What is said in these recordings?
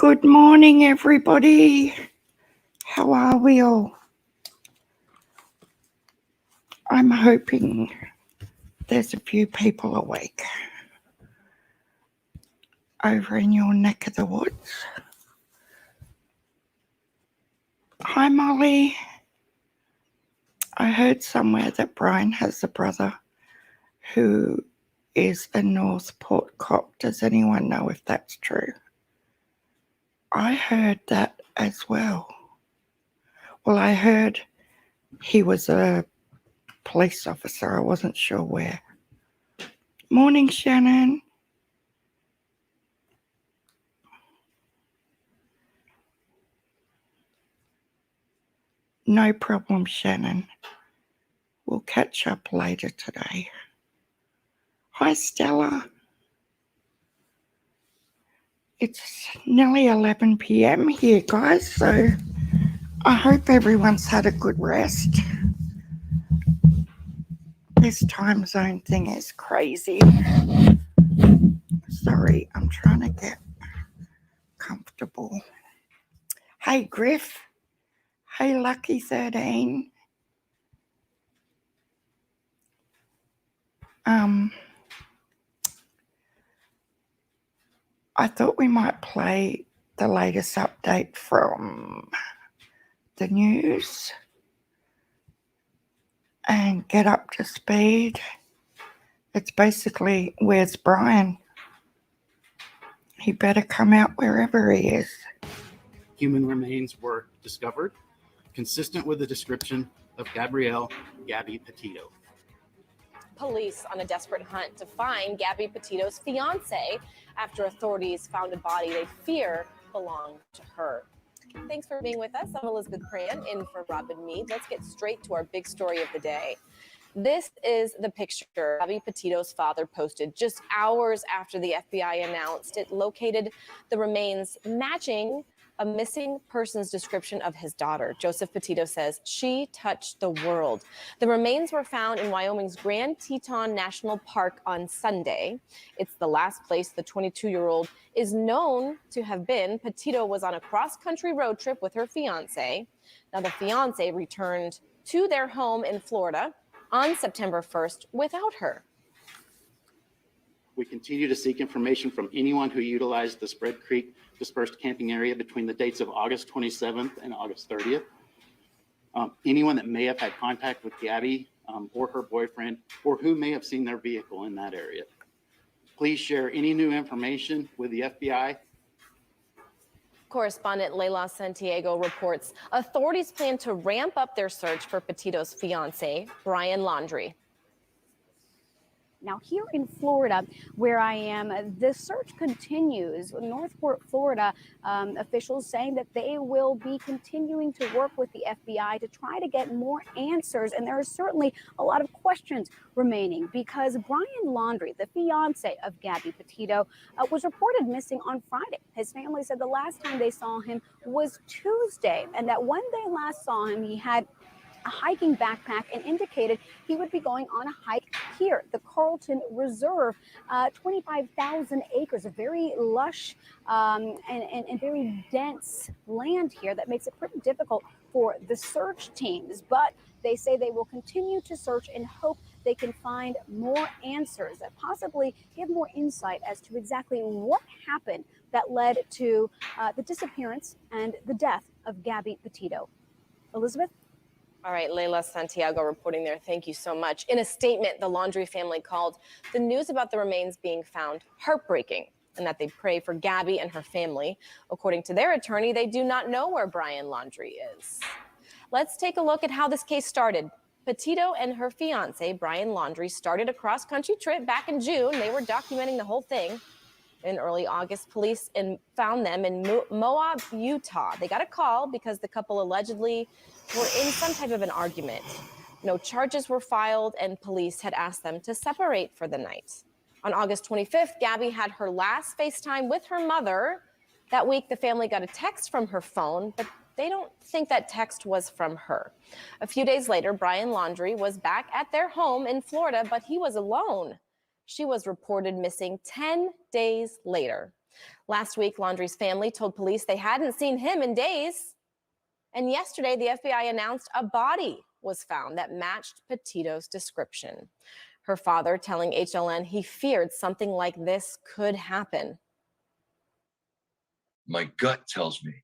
Good morning, everybody. How are we all? I'm hoping there's a few people awake over in your neck of the woods. Hi, Molly. I heard somewhere that Brian has a brother who is a North Port cop. Does anyone know if that's true? I heard that as well. Well, I heard he was a police officer. I wasn't sure where. Morning, Shannon. No problem, Shannon. We'll catch up later today. Hi, Stella. It's nearly 11 p.m. here, guys, so I hope everyone's had a good rest. This time zone thing is crazy. Sorry, I'm trying to get comfortable. Hey, Griff. Hey, Lucky 13. I thought we might play the latest update from the news and get up to speed. It's basically, where's Brian? He better come out wherever he is. Human remains were discovered, consistent with the description of Gabby Petito. Police on a desperate hunt to find Gabby Petito's fiance after authorities found a body they fear belonged to her. Thanks for being with us. I'm Elizabeth Cran in for Robin Mead. Let's get straight to our big story of the day. This is the picture Gabby Petito's father posted just hours after the FBI announced it located the remains matching a missing person's description of his daughter. Joseph Petito says she touched the world. The remains were found in Wyoming's Grand Teton National Park on Sunday. It's the last place the 22-year-old is known to have been. Petito was on a cross-country road trip with her fiance. Now, the fiance returned to their home in Florida on September 1st without her. We continue to seek information from anyone who utilized the Spread Creek dispersed camping area between the dates of August 27th and August 30th. Anyone that may have had contact with Gabby or her boyfriend, or who may have seen their vehicle in that area. Please share any new information with the FBI. Correspondent Layla Santiago reports authorities plan to ramp up their search for Petito's fiance, Brian Laundrie. Now, here in Florida, where I am, the search continues. Northport, Florida, officials saying that they will be continuing to work with the FBI to try to get more answers. And there are certainly a lot of questions remaining because Brian Laundrie, the fiance of Gabby Petito, was reported missing on Friday. His family said the last time they saw him was Tuesday, and that when they last saw him, he had a hiking backpack and indicated he would be going on a hike here, the Carlton Reserve, 25,000 acres, a very lush and very dense land here that makes it pretty difficult for the search teams. But they say they will continue to search and hope they can find more answers that possibly give more insight as to exactly what happened that led to the disappearance and the death of Gabby Petito. Elizabeth? All right, Layla Santiago reporting there. Thank you so much. In a statement, the Laundrie family called the news about the remains being found heartbreaking and that they pray for Gabby and her family. According to their attorney, they do not know where Brian Laundrie is. Let's take a look at how this case started. Petito and her fiance, Brian Laundrie, started a cross-country trip back in June. They were documenting the whole thing. In early August, police found them in Moab, Utah. They got a call because the couple allegedly were in some type of an argument. No charges were filed, and police had asked them to separate for the night. On August 25th, Gabby had her last FaceTime with her mother. That week, the family got a text from her phone, but they don't think that text was from her. A few days later, Brian Laundrie was back at their home in Florida, but he was alone. She was reported missing 10 days later. Last week, Laundrie's family told police they hadn't seen him in days. And yesterday, the FBI announced a body was found that matched Petito's description. Her father telling HLN he feared something like this could happen. My gut tells me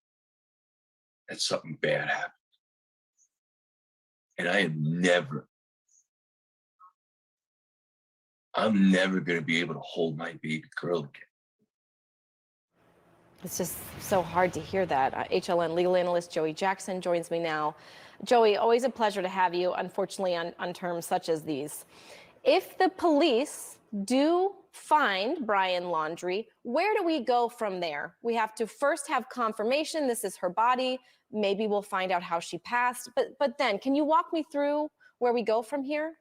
that something bad happened. And I'm never going to be able to hold my baby girl again. It's just so hard to hear that. HLN legal analyst Joey Jackson joins me now. Joey, always a pleasure to have you, unfortunately, on terms such as these. If the police do find Brian Laundrie, where do we go from there? We have to first have confirmation this is her body. Maybe we'll find out how she passed. But then, can you walk me through where we go from here?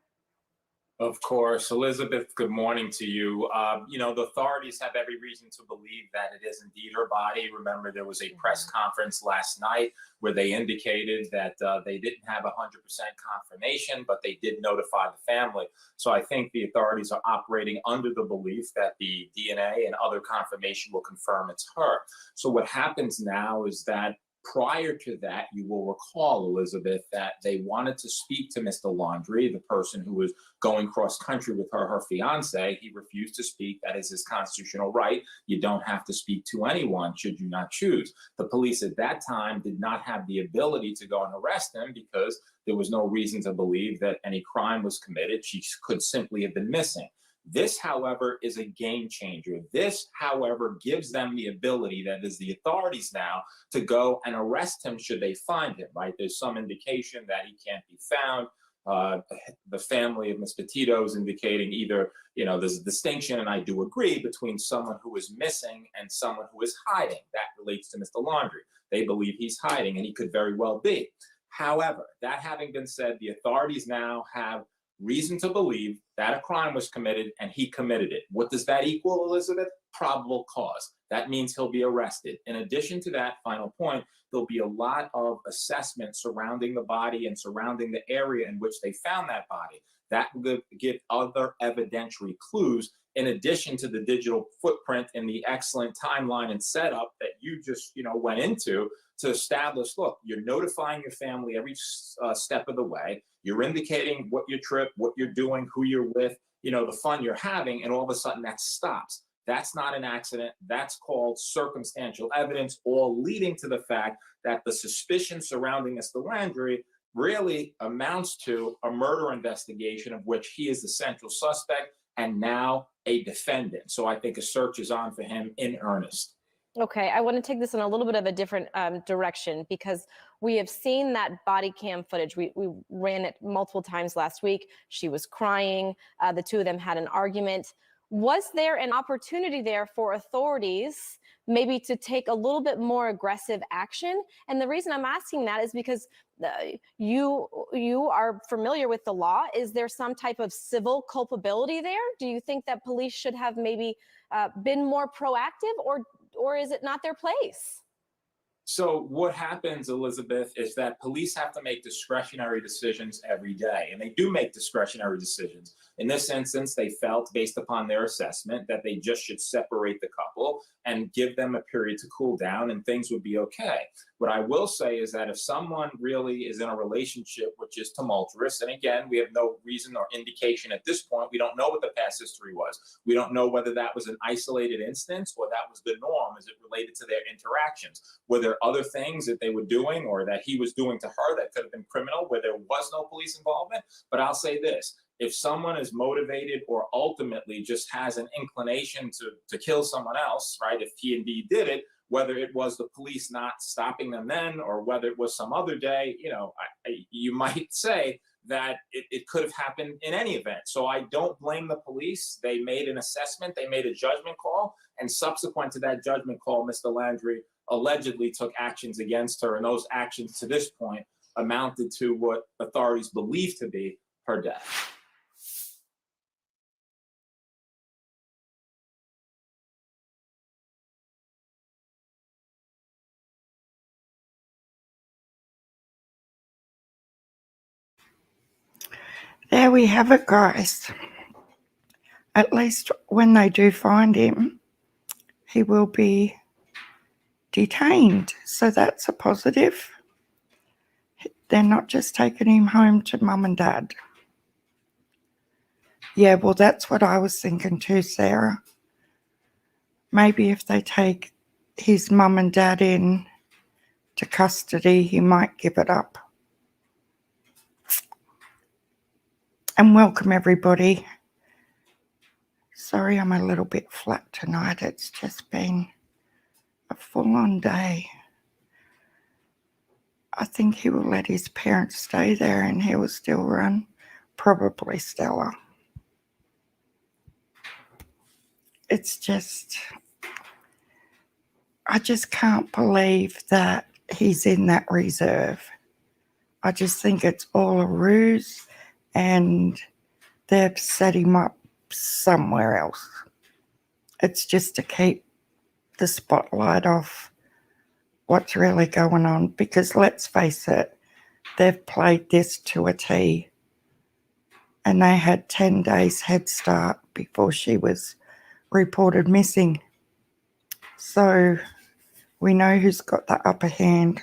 Of course. Elizabeth, good morning to you. The authorities have every reason to believe that it is indeed her body. Remember, there was a press conference last night where they indicated that they didn't have 100% confirmation, but they did notify the family. So I think the authorities are operating under the belief that the DNA and other confirmation will confirm it's her. So what happens now is that prior to that, you will recall, Elizabeth, that they wanted to speak to Mr. Laundrie, the person who was going cross country with her fiance. He refused to speak. That is his constitutional right. You don't have to speak to anyone should you not choose. The police at that time did not have the ability to go and arrest him because there was no reason to believe that any crime was committed. She could simply have been missing. This, however, is a game changer. This, however, gives them the ability, that is the authorities now, to go and arrest him should they find him, right? There's some indication that he can't be found. The family of Ms. Petito is indicating either, there's a distinction, and I do agree, between someone who is missing and someone who is hiding. That relates to Mr. Laundrie. They believe he's hiding, and he could very well be. However, that having been said, the authorities now have reason to believe that a crime was committed and he committed it. What does that equal, Elizabeth? Probable cause. That means he'll be arrested. In addition to that final point, there'll be a lot of assessment surrounding the body and surrounding the area in which they found that body. That will give other evidentiary clues in addition to the digital footprint and the excellent timeline and setup that you just went into to establish, look, you're notifying your family every step of the way. You're indicating what your trip, what you're doing, who you're with, the fun you're having, and all of a sudden that stops. That's not an accident. That's called circumstantial evidence, all leading to the fact that the suspicion surrounding Mr. Laundrie really amounts to a murder investigation of which he is the central suspect and now a defendant. So I think a search is on for him in earnest. Okay, I want to take this in a little bit of a different direction, because we have seen that body cam footage. We ran it multiple times last week. She was crying. The two of them had an argument. Was there an opportunity there for authorities maybe to take a little bit more aggressive action? And the reason I'm asking that is because you are familiar with the law. Is there some type of civil culpability there? Do you think that police should have maybe been more proactive, or is it not their place? So what happens, Elizabeth, is that police have to make discretionary decisions every day, and they do make discretionary decisions. In this instance, they felt, based upon their assessment, that they just should separate the couple and give them a period to cool down, and things would be okay. What I will say is that if someone really is in a relationship which is tumultuous, and again, we have no reason or indication at this point, we don't know what the past history was. We don't know whether that was an isolated instance or that was the norm as it related to their interactions. Were there other things that they were doing or that he was doing to her that could have been criminal where there was no police involvement? But I'll say this. If someone is motivated or ultimately just has an inclination to kill someone else, right, if he indeed did it, whether it was the police not stopping them then or whether it was some other day, you might say that it could have happened in any event. So I don't blame the police. They made an assessment. They made a judgment call. And subsequent to that judgment call, Mr. Laundrie allegedly took actions against her. And those actions to this point amounted to what authorities believe to be her death. There we have it, guys. At least when they do find him, he will be detained. So that's a positive. They're not just taking him home to mum and dad. Yeah, well, that's what I was thinking too, Sarah. Maybe if they take his mum and dad in to custody, he might give it up. And welcome, everybody. Sorry I'm a little bit flat tonight. It's just been a full-on day. I think he will let his parents stay there and he will still run. Probably Stella. It's just, I just can't believe that he's in that reserve. I just think it's all a ruse and they've set him up somewhere else. It's just to keep the spotlight off what's really going on, because let's face it, they've played this to a T and they had 10 days head start before she was reported missing. So we know who's got the upper hand.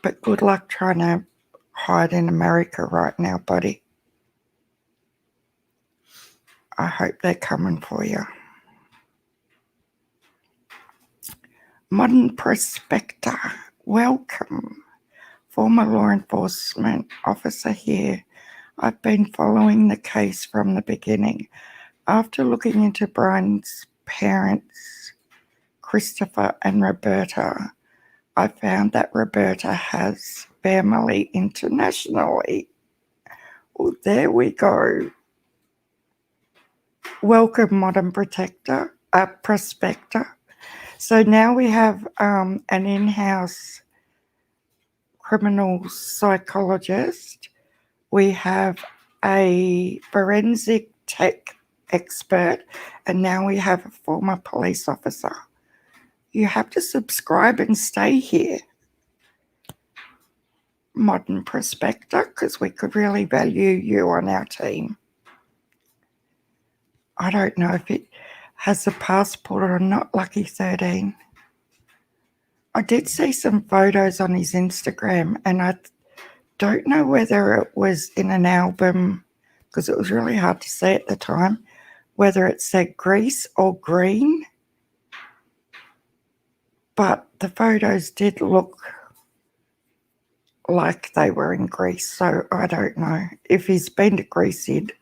But good luck trying to hide in America right now, buddy. I hope they're coming for you. Modern Prospector, welcome. Former law enforcement officer here. I've been following the case from the beginning. After looking into Brian's parents, Christopher and Roberta, I found that Roberta has family internationally. Well, there we go. Welcome, Modern Prospector. So now we have an in-house criminal psychologist. We have a forensic tech expert, and now we have a former police officer. You have to subscribe and stay here, Modern Prospector, because we could really value you on our team. I don't know if it has a passport or not, Lucky 13. I did see some photos on his Instagram, and I don't know whether it was in an album, because it was really hard to see at the time, whether it said Greece or green. But the photos did look like they were in Greece, so I don't know. If he's been to Greece, he'd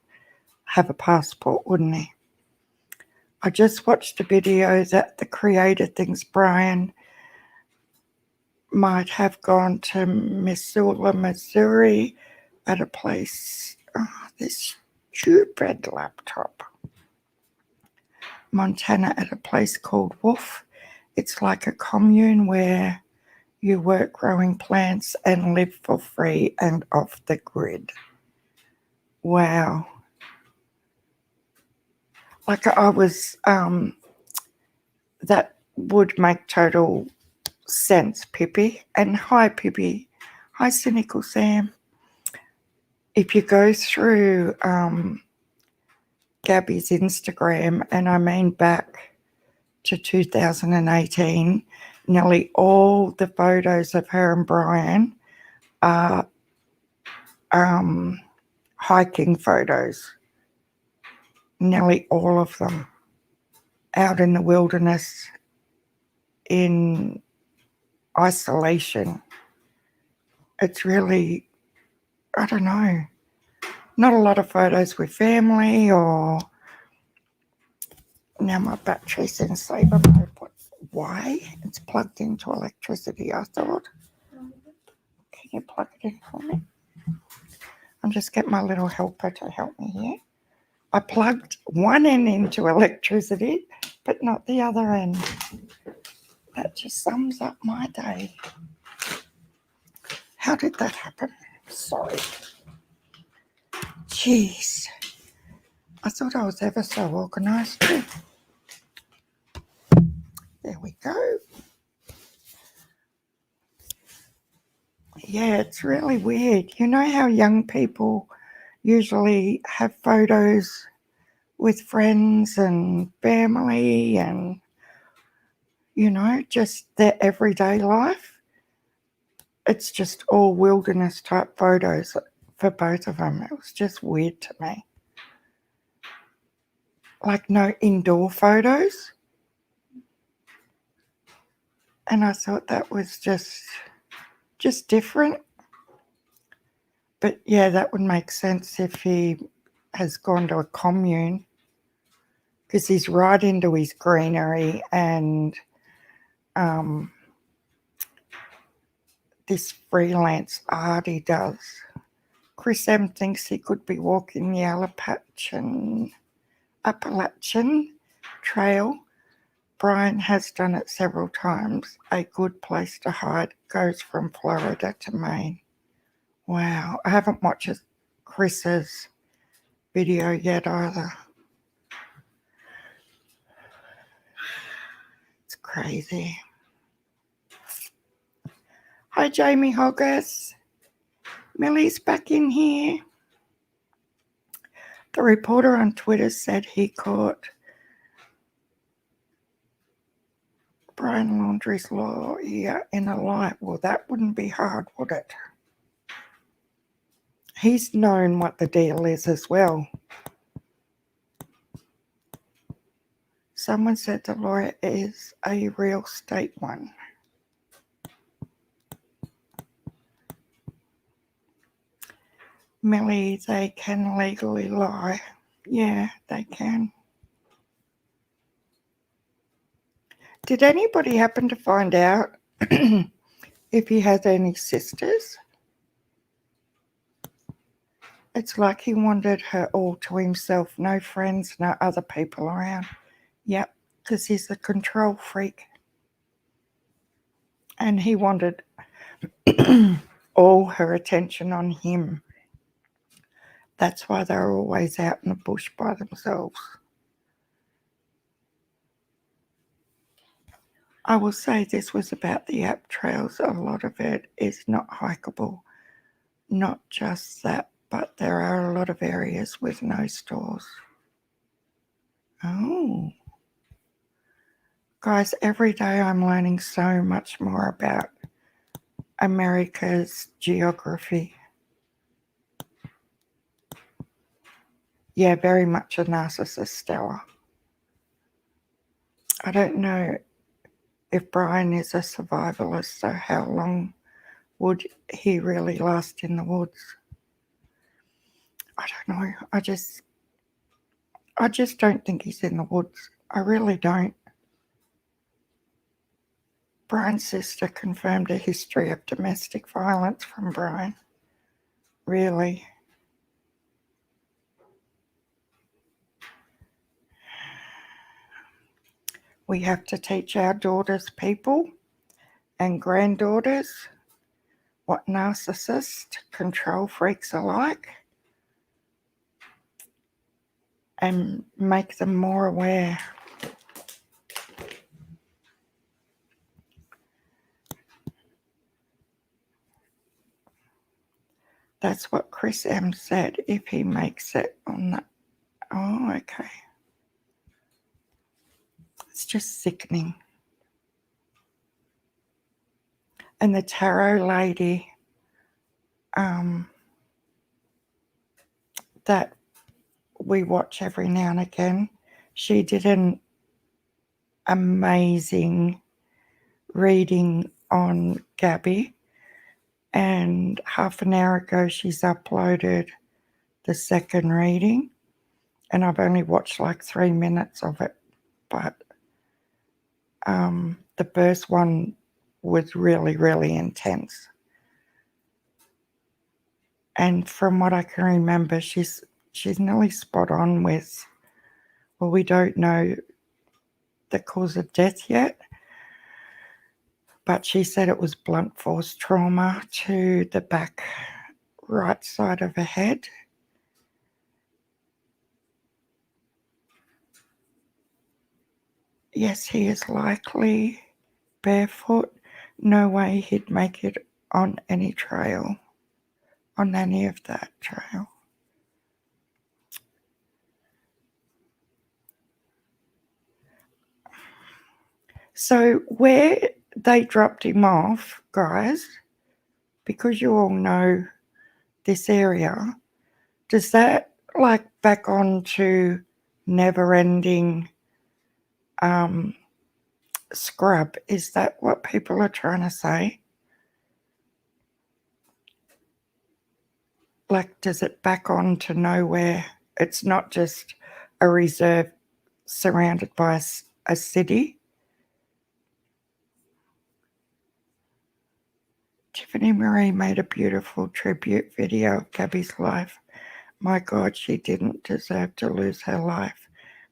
have a passport, wouldn't he? I just watched a video that the creator thinks Brian might have gone to Missoula, Missouri at a place. Oh, this stupid laptop. Montana at a place called Wolf. It's like a commune where you work growing plants and live for free and off the grid. Wow. Like I was, that would make total sense, Pippi. And hi, Pippi. Hi, Cynical Sam. If you go through Gabby's Instagram, and I mean back to 2018, nearly all the photos of her and Brian are hiking photos. Nearly all of them out in the wilderness in isolation. It's really, I don't know, not a lot of photos with family or, now my battery's in saver mode. Why? It's plugged into electricity, I thought. Can you plug it in for me? I'll just get my little helper to help me here. I plugged one end into electricity, but not the other end. That just sums up my day. How did that happen? Sorry. Jeez. I thought I was ever so organised too. There we go. Yeah, it's really weird. You know how young people usually have photos with friends and family and, just their everyday life. It's just all wilderness type photos for both of them. It was just weird to me. Like no indoor photos. And I thought that was just different. But yeah, that would make sense if he has gone to a commune, because he's right into his greenery and this freelance art he does. Chris M thinks he could be walking the Appalachian Trail. Brian has done it several times. A good place to hide. Goes from Florida to Maine. Wow, I haven't watched Chris's video yet either. It's crazy. Hi, Jamie Hoggis. Millie's back in here. The reporter on Twitter said he caught Brian Laundrie's lawyer in a lie. Well, that wouldn't be hard, would it? He's known what the deal is as well. Someone said the lawyer is a real estate one. Millie, they can legally lie. Yeah, they can. Did anybody happen to find out if he has any sisters? It's like he wanted her all to himself. No friends, no other people around. Yep, because he's a control freak. And he wanted all her attention on him. That's why they're always out in the bush by themselves. I will say this was about the app trails. A lot of it is not hikeable. Not just that, but there are a lot of areas with no stores. Oh. Guys, every day I'm learning so much more about America's geography. Yeah, very much a narcissist, Stella. I don't know if Brian is a survivalist, so how long would he really last in the woods? I don't know. I just don't think he's in the woods. I really don't. Brian's sister confirmed a history of domestic violence from Brian. Really? We have to teach our daughters, people, and granddaughters what narcissist control freaks are like and make them more aware. That's what Chris M said, if he makes it on that. Oh, okay. It's just sickening. And the tarot lady that we watch every now and again, she did an amazing reading on Gabby, and half an hour ago she's uploaded the second reading, and I've only watched like 3 minutes of it, but the first one was really, really intense. And from what I can remember, she's nearly spot on with, well, we don't know the cause of death yet, but she said it was blunt force trauma to the back right side of her head. Yes, he is likely barefoot. No way he'd make it on any trail, on any of that trail. So where they dropped him off, guys, because you all know this area, does that like back onto never-ending scrub? Is that what people are trying to say? Like, does it back on to nowhere? It's not just a reserve surrounded by a city. Tiffany Marie made a beautiful tribute video of Gabby's life. My God, she didn't deserve to lose her life.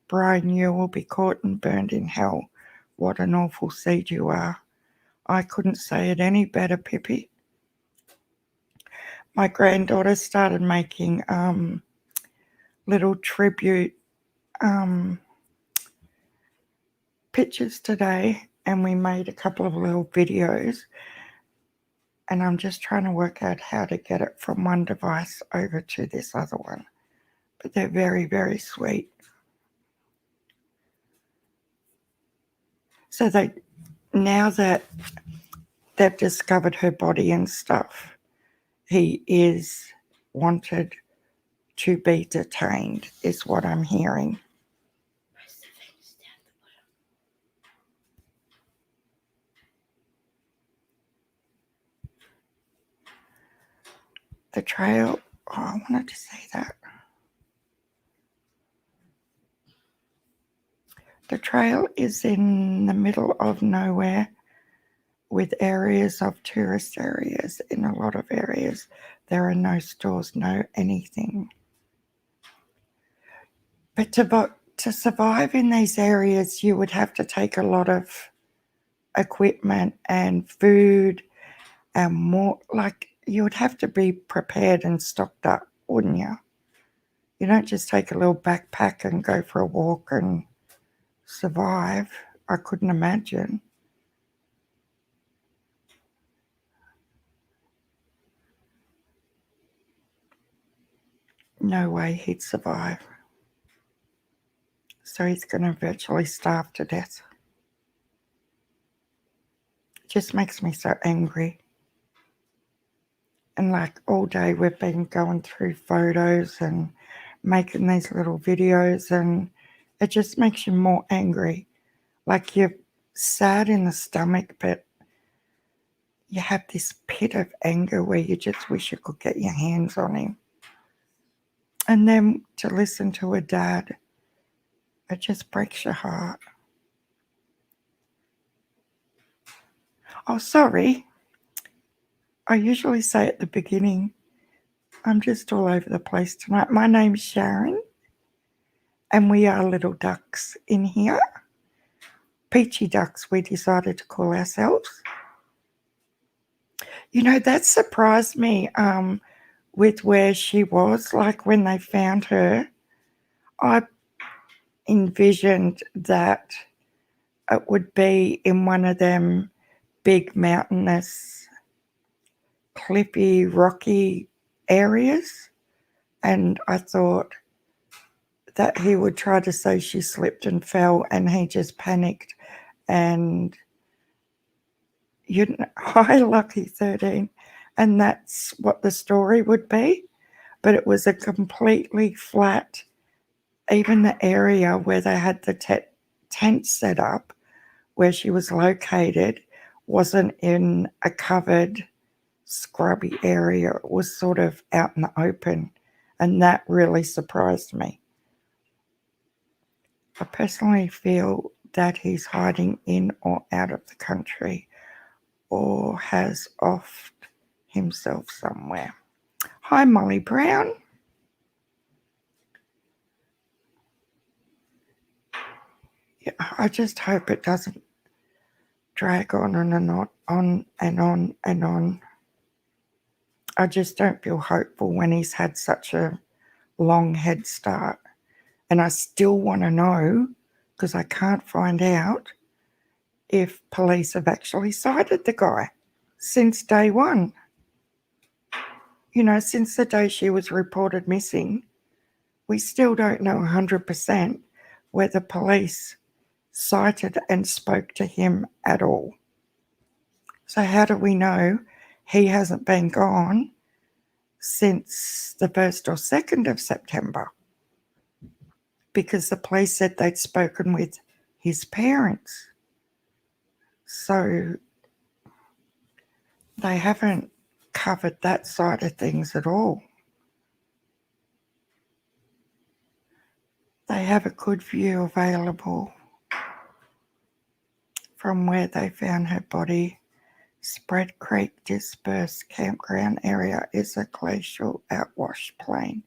Brian, you will be caught and burned in hell. What an awful seed you are. I couldn't say it any better, Pippi. My granddaughter started making little tribute pictures today, and we made a couple of little videos, and I'm just trying to work out how to get it from one device over to this other one. But they're very, very sweet. So now that they've discovered her body and stuff, he is wanted to be detained, is what I'm hearing. The trail, I wanted to say that. The trail is in the middle of nowhere with areas of tourist areas. In a lot of areas, there are no stores, no anything. But to survive in these areas, you would have to take a lot of equipment and food and more, like you would have to be prepared and stocked up, wouldn't you? You don't just take a little backpack and go for a walk and survive. I couldn't imagine. No way he'd survive. So he's going to virtually starve to death. It just makes me so angry. And like all day we've been going through photos and making these little videos, and it just makes you more angry. Like you're sad in the stomach, but you have this pit of anger where you just wish you could get your hands on him. And then to listen to a dad, it just breaks your heart. Oh, sorry. I usually say at the beginning, I'm just all over the place tonight. My name's Sharon, and we are little ducks in here. Peachy ducks, we decided to call ourselves. You know, that surprised me with where she was. Like when they found her, I envisioned that it would be in one of them big mountainous, cliffy, rocky areas. And I thought that he would try to say she slipped and fell, and he just panicked. And you know, hi, Lucky 13. And that's what the story would be. But it was a completely flat, even the area where they had the tent set up, where she was located, wasn't in a covered, scrubby area. It was sort of out in the open. And that really surprised me. I personally feel that he's hiding in or out of the country or has offed himself somewhere. Hi, Molly Brown. Yeah, I just hope it doesn't drag on and on and on and on. I just don't feel hopeful when he's had such a long head start. And I still want to know, because I can't find out, if police have actually cited the guy since day one. You know, since the day she was reported missing, we still don't know 100% whether police sighted and spoke to him at all. So how do we know he hasn't been gone since the 1st or 2nd of September? Because the police said they'd spoken with his parents. So they haven't covered that side of things at all. They have a good view available from where they found her body. Spread Creek dispersed campground area is a glacial outwash plain,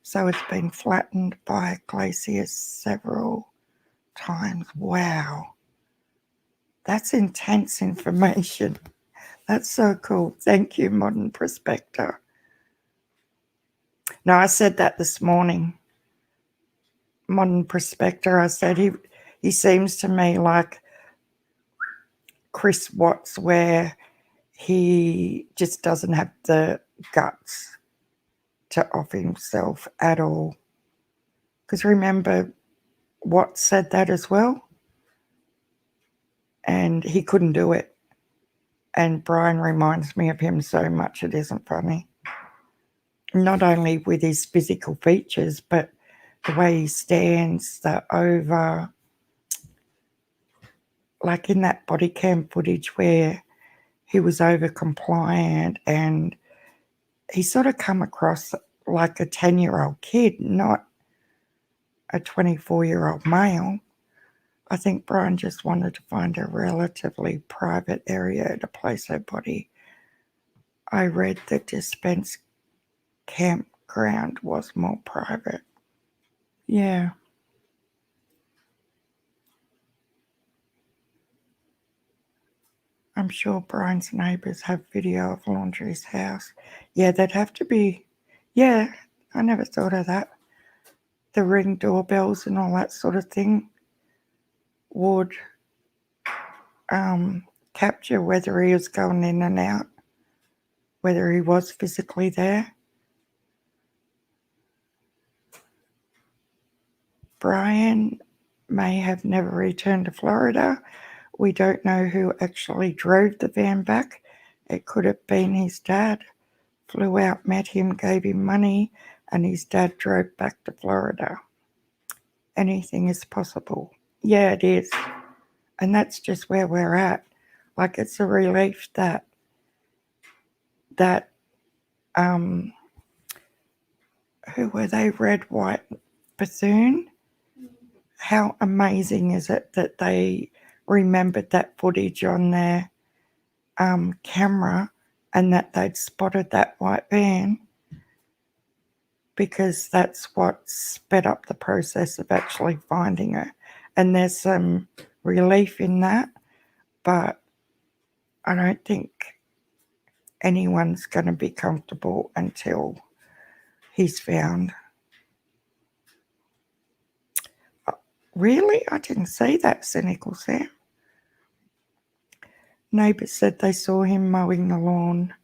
so it's been flattened by glaciers several times. Wow, that's intense information. That's so cool. Thank you, Modern Prospector. No, I said that this morning. Modern Prospector, I said he seems to me like Chris Watts, where he just doesn't have the guts to off himself at all. Because remember, Watts said that as well, and he couldn't do it. And Brian reminds me of him so much, it isn't funny. Not only with his physical features, but the way he stands, the over, like in that body cam footage where he was over compliant, and he sort of come across like a 10-year-old kid, not a 24-year-old male. I think Brian just wanted to find a relatively private area to place her body. I read the dispense campground was more private. Yeah. I'm sure Brian's neighbours have video of Laundrie's house. Yeah, they'd have to be. Yeah, I never thought of that. The Ring doorbells and all that sort of thing would capture whether he was going in and out, whether he was physically there. Brian may have never returned to Florida. We don't know who actually drove the van back. It could have been his dad. Flew out, met him, gave him money, and his dad drove back to Florida. Anything is possible. Yeah, it is. And that's just where we're at. Like, it's a relief that who were they? Red, White, Bethune. How amazing is it that they remembered that footage on their camera, and that they'd spotted that white van, because that's what sped up the process of actually finding her. And there's some relief in that, but I don't think anyone's going to be comfortable until he's found. Really? I didn't say that, cynical Sam. Neighbours said they saw him mowing the lawn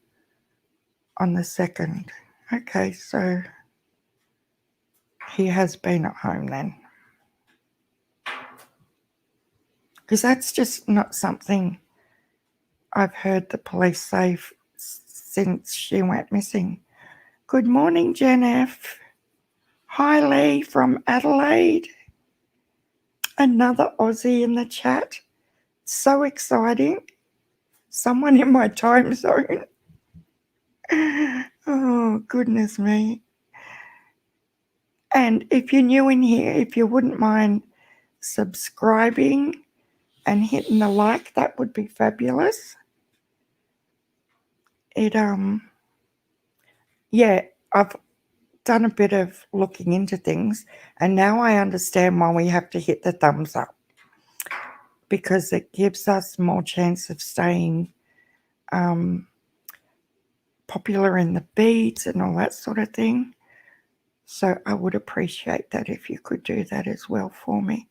on the 2nd. Okay, so he has been at home then. Because that's just not something I've heard the police say since she went missing. Good morning, Jen F. Hi, Lee from Adelaide. Another Aussie in the chat. So exciting. Someone in my time zone. Oh, goodness me. And if you're new in here, if you wouldn't mind subscribing and hitting the like, that would be fabulous. Yeah, I've done a bit of looking into things, and now I understand why we have to hit the thumbs up, because it gives us more chance of staying popular in the feeds and all that sort of thing. So I would appreciate that if you could do that as well for me.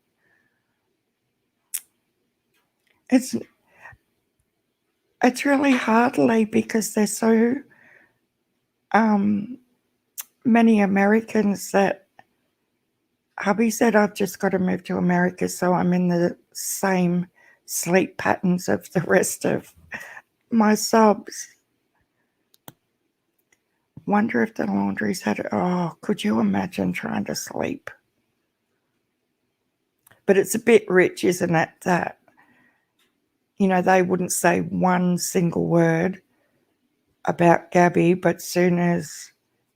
It's really hard, Lee, because there's so many Americans that hubby said I've just got to move to America so I'm in the same sleep patterns of the rest of my subs. Wonder if the Laundries had, oh, could you imagine trying to sleep? But it's a bit rich, isn't it, that, you know, they wouldn't say one single word about Gabby, but soon as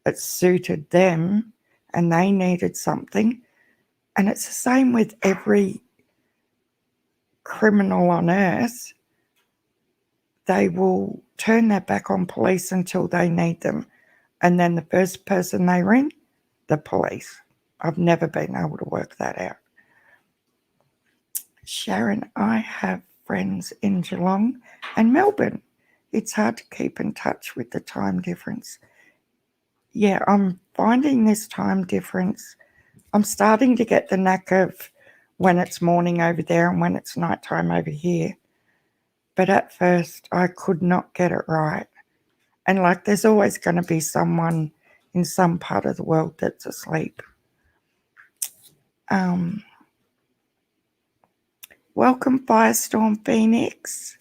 it suited them and they needed something, and it's the same with every criminal on earth, they will turn their back on police until they need them. And then the first person they ring, the police. I've never been able to work that out. Sharon, I have friends in Geelong and Melbourne. It's hard to keep in touch with the time difference. Yeah, I'm finding this time difference. I'm starting to get the knack of when it's morning over there and when it's nighttime over here. But at first, I could not get it right. And like, there's always going to be someone in some part of the world that's asleep. Welcome, Firestorm Phoenix.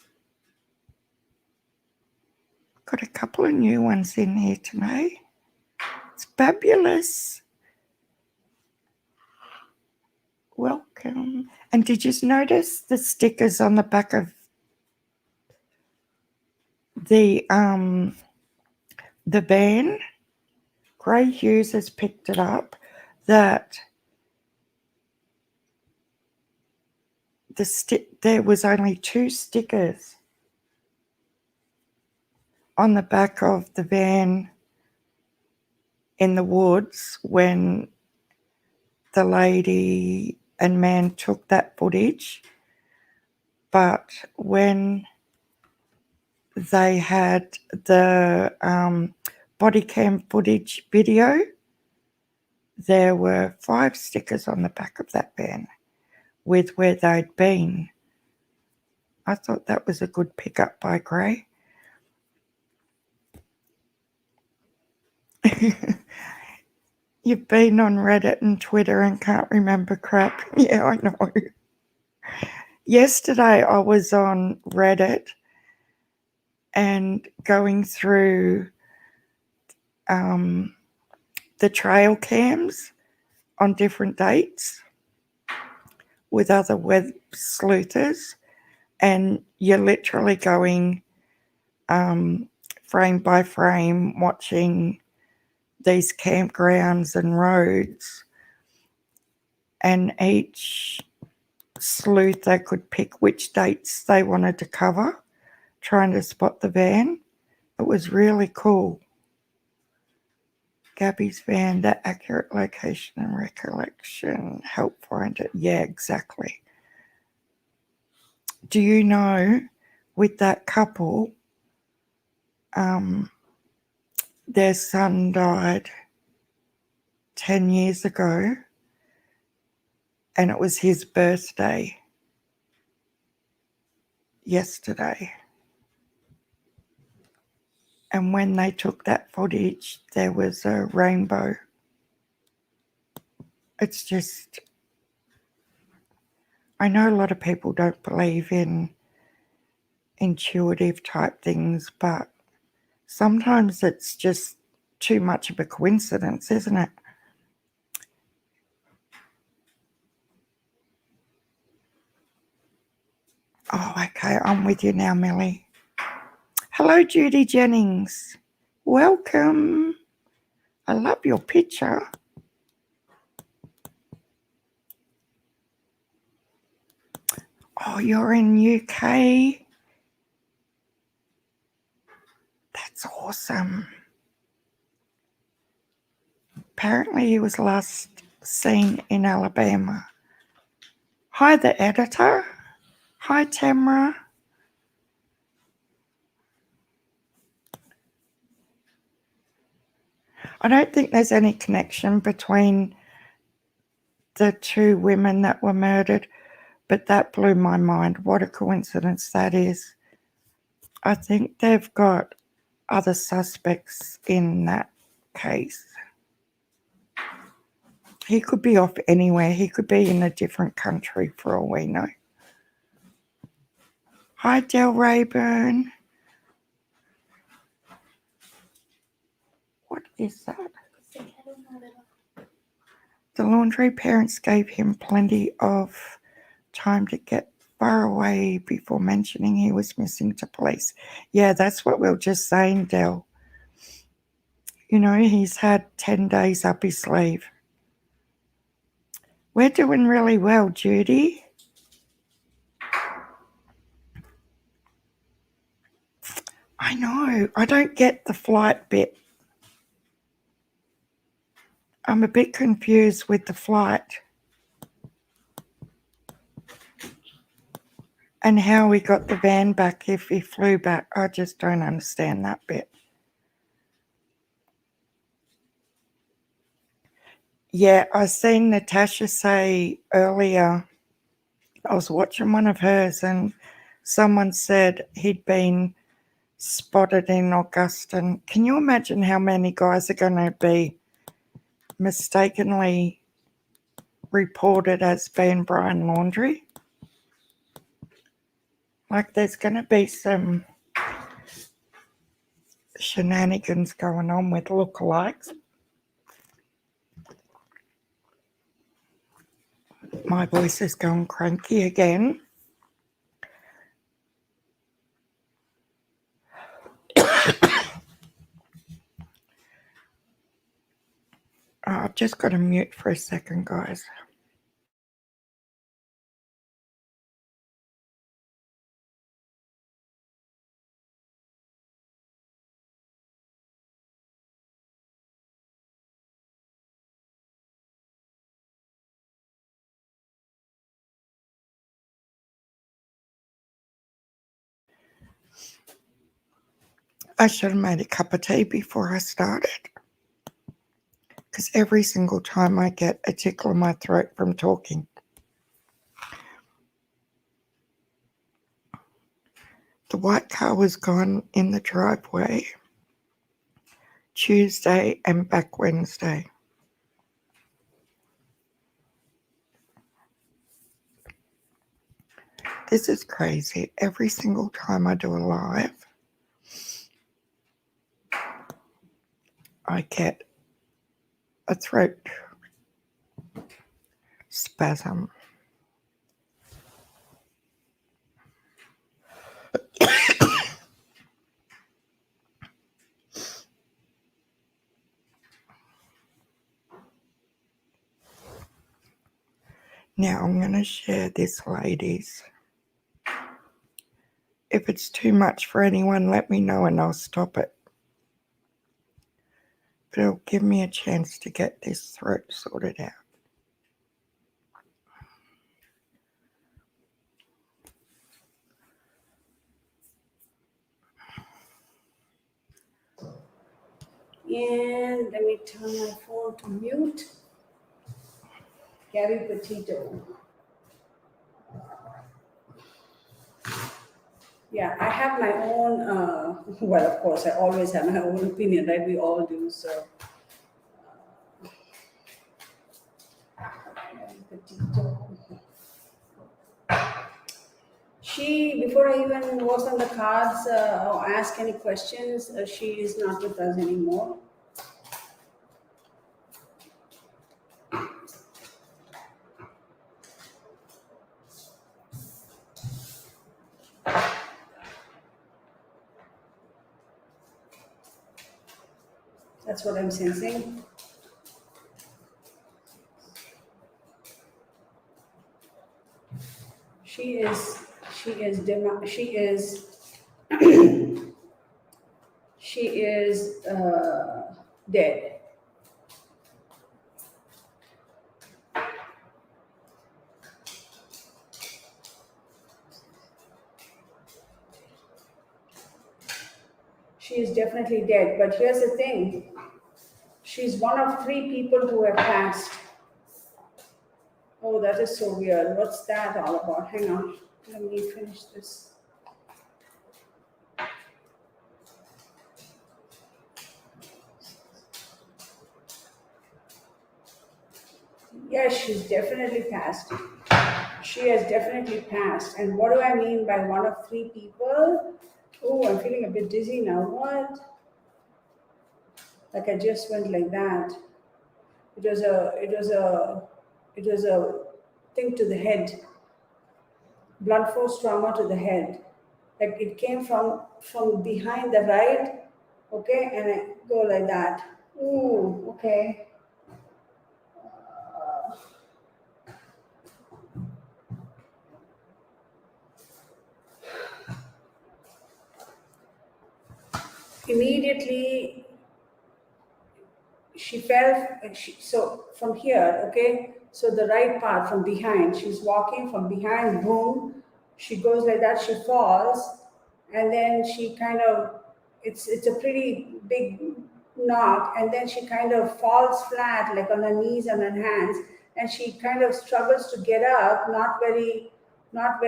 Got a couple of new ones in here today. It's fabulous. Welcome. And did you notice the stickers on the back of the van? Gray Hughes has picked it up that there was only 2 stickers on the back of the van in the woods when the lady and man took that footage. But when they had the body cam footage video, there were 5 stickers on the back of that van with where they'd been. I thought that was a good pickup by Gray. You've been on Reddit and Twitter and can't remember crap. Yeah, I know. Yesterday I was on Reddit and going through the trail cams on different dates with other web sleuthers, and you're literally going frame by frame watching these campgrounds and roads, and each sleuther could pick which dates they wanted to cover, trying to spot the van. It was really cool. Gabby's van, that accurate location and recollection help find it. Yeah, exactly. Do you know, with that couple, their son died 10 years ago, and it was his birthday yesterday. And when they took that footage, there was a rainbow. It's just, I know a lot of people don't believe in intuitive type things, but sometimes it's just too much of a coincidence, isn't it? Oh, okay, I'm with you now, Millie. Hello, Judy Jennings. Welcome. I love your picture. Oh, you're in UK. That's awesome. Apparently he was last seen in Alabama. Hi, the editor. Hi, Tamara. I don't think there's any connection between the 2 women that were murdered, but that blew my mind. What a coincidence that is. I think they've got other suspects in that case. He could be off anywhere. He could be in a different country for all we know. Hi, Del Rayburn. What is that? The Laundrie parents gave him plenty of time to get far away before mentioning he was missing to police. Yeah, that's what we were just saying, Del. You know, he's had 10 days up his sleeve. We're doing really well, Judy. I know. I don't get the flight bit. I'm a bit confused with the flight and how we got the van back if he flew back. I just don't understand that bit. Yeah, I seen Natasha say earlier, I was watching one of hers and someone said he'd been spotted in Augustin. Can you imagine how many guys are going to be mistakenly reported as being Brian Laundrie? Like there's going to be some shenanigans going on with lookalikes. My voice is going cranky again. I've just got to mute for a second, guys. I should have made a cup of tea before I started, because every single time I get a tickle in my throat from talking. The white car was gone in the driveway Tuesday and back Wednesday. This is crazy. Every single time I do a live, I get a throat spasm. Now I'm going to share this, ladies. If it's too much for anyone, let me know and I'll stop it. But it'll give me a chance to get this throat sorted out. And let me turn my phone to mute. Gabby Petito. Yeah, I have my own, well, of course, I always have my own opinion, right? We all do, so. Gabby Petito. She, before I even was on the cards or ask any questions, she is not with us anymore. That's what I'm sensing. She is dead. She is definitely dead. But here's the thing. She's one of 3 people who have passed. Oh, that is so weird. What's that all about? Hang on. Let me finish this. Yes, she's definitely passed. She has definitely passed. And what do I mean by one of three people? Oh, I'm feeling a bit dizzy now. What? Like I just went like that. It was a thing to the head, blunt force trauma to the head. Like it came from behind the right, okay, and I go like that. Ooh, okay. Immediately she fell. So from here, okay, so the right part from behind, she's walking from behind, boom, she goes like that, she falls, and then she kind of, it's a pretty big knock, and then she kind of falls flat, like on her knees and her hands, and she kind of struggles to get up, not very not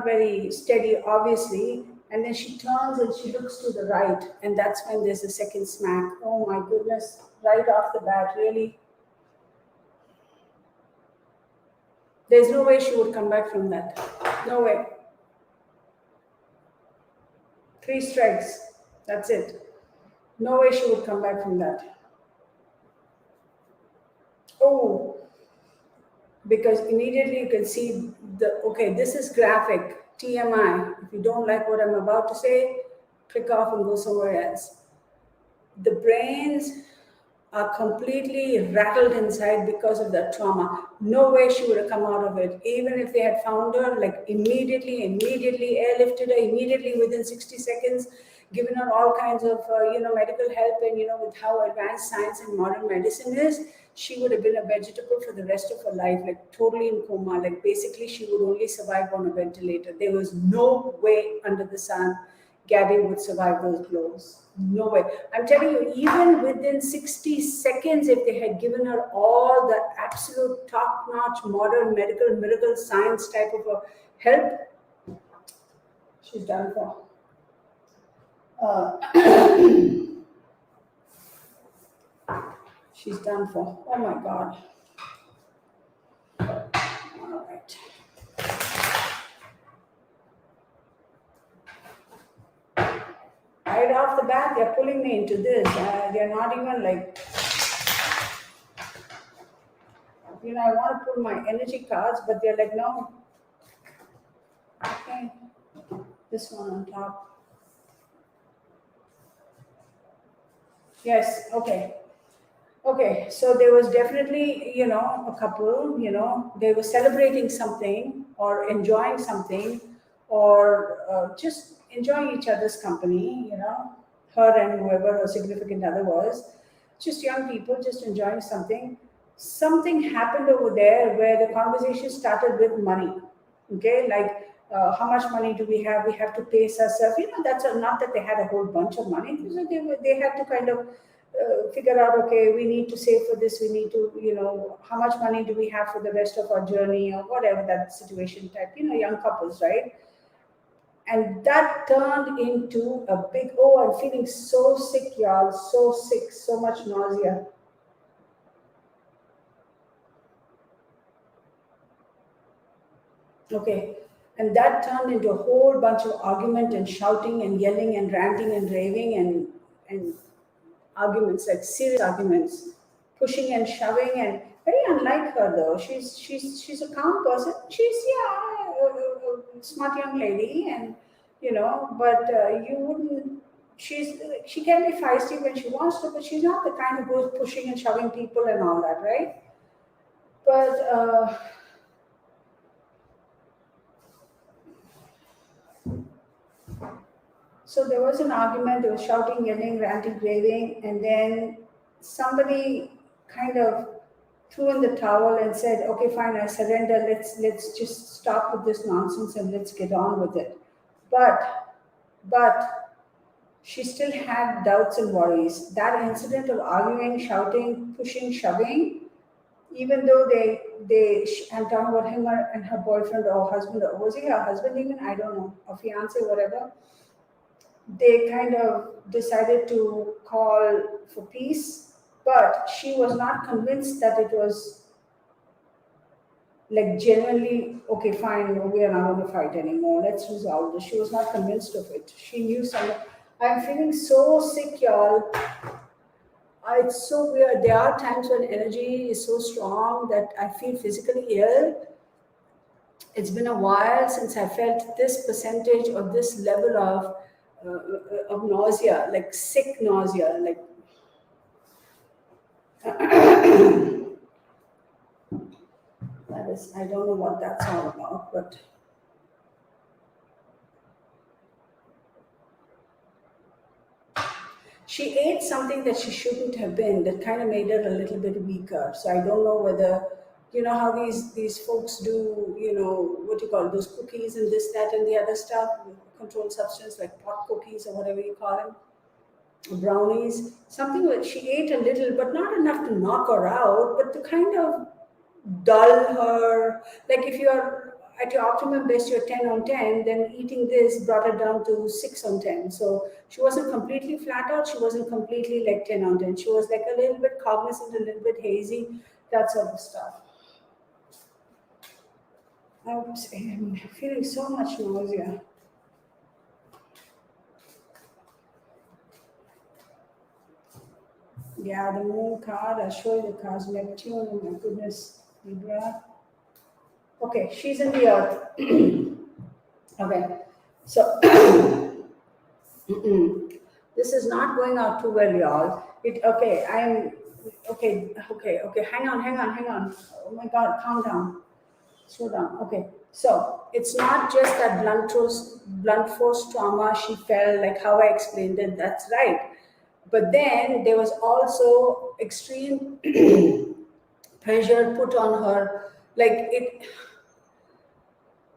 very steady, obviously. And then she turns and she looks to the right, and that's when there's a second smack. Oh my goodness, right off the bat, really. There's no way she would come back from that. No way. 3 strikes, that's it. No way she would come back from that. Oh, because immediately you can see okay, this is graphic, TMI. If you don't like what I'm about to say, click off and go somewhere else. The brains are completely rattled inside because of that trauma. No way she would have come out of it. Even if they had found her, like immediately airlifted her, immediately within 60 seconds, given her all kinds of, medical help, and, with how advanced science and modern medicine is, she would have been a vegetable for the rest of her life, like totally in coma. Like basically she would only survive on a ventilator. There was no way under the sun Gabby would survive those blows. No way. I'm telling you, even within 60 seconds, if they had given her all the absolute top-notch modern medical miracle science type of a help, she's done for. She's done for. Oh my God. All right. Right off the bat, they're pulling me into this. They're not even like, I want to pull my energy cards, but they're like, no. Okay. This one on top. Yes, okay. Okay, so there was definitely, a couple, they were celebrating something or enjoying something, or just enjoying each other's company, her and whoever her significant other was, just young people just enjoying something. Something happened over there where the conversation started with money, okay, like how much money do we have? We have to pace ourselves. That's not that they had a whole bunch of money. So they had to kind of figure out, okay, we need to save for this, we need to, how much money do we have for the rest of our journey, or whatever that situation type, young couples, right? And that turned into a big, oh, I'm feeling so sick, y'all, so sick, so much nausea. Okay, and that turned into a whole bunch of argument and shouting and yelling and ranting and raving and arguments, like serious arguments, pushing and shoving, and very unlike her though. She's a calm person. She's a smart young lady, and but you wouldn't. She can be feisty when she wants to, but she's not the kind who goes pushing and shoving people and all that, right? But so there was an argument, there was shouting, yelling, ranting, raving, and then somebody kind of threw in the towel and said, okay, fine, I surrender, let's just stop with this nonsense and let's get on with it. But she still had doubts and worries. That incident of arguing, shouting, pushing, shoving, even though I'm talking about him and her boyfriend or husband, or was he her husband even? I don't know, or fiance, whatever. They kind of decided to call for peace, but she was not convinced that it was like genuinely, okay, fine, no, we are not going to fight anymore. Let's resolve this. She was not convinced of it. She knew some. I'm feeling so sick, y'all. It's so weird. There are times when energy is so strong that I feel physically ill. It's been a while since I felt this percentage or this level of nausea, like sick nausea, like that is, I don't know what that's all about, but she ate something that she shouldn't have been, that kind of made her a little bit weaker. So I don't know whether, you know how these folks do, you know, what you call those cookies and this, that, and the other stuff, controlled substance like pot cookies or whatever you call them, brownies, something that she ate a little, but not enough to knock her out, but to kind of dull her. Like if you're at your optimum best, you're 10 on 10, then eating this brought her down to 6 on 10. So she wasn't completely flat out, she wasn't completely like 10 on 10. She was like a little bit cognizant, a little bit hazy, that sort of stuff. I'm feeling so much nausea. Yeah, the moon card, I'll show you the cards. Neptune, oh my goodness, Libra. Okay, she's in the earth. Okay, so this is not going out too well, y'all. Okay, okay. Hang on. Oh my God, calm down, slow down. Okay, so it's not just that blunt force trauma she felt, like how I explained it. That's right, but then there was also extreme pressure put on her, like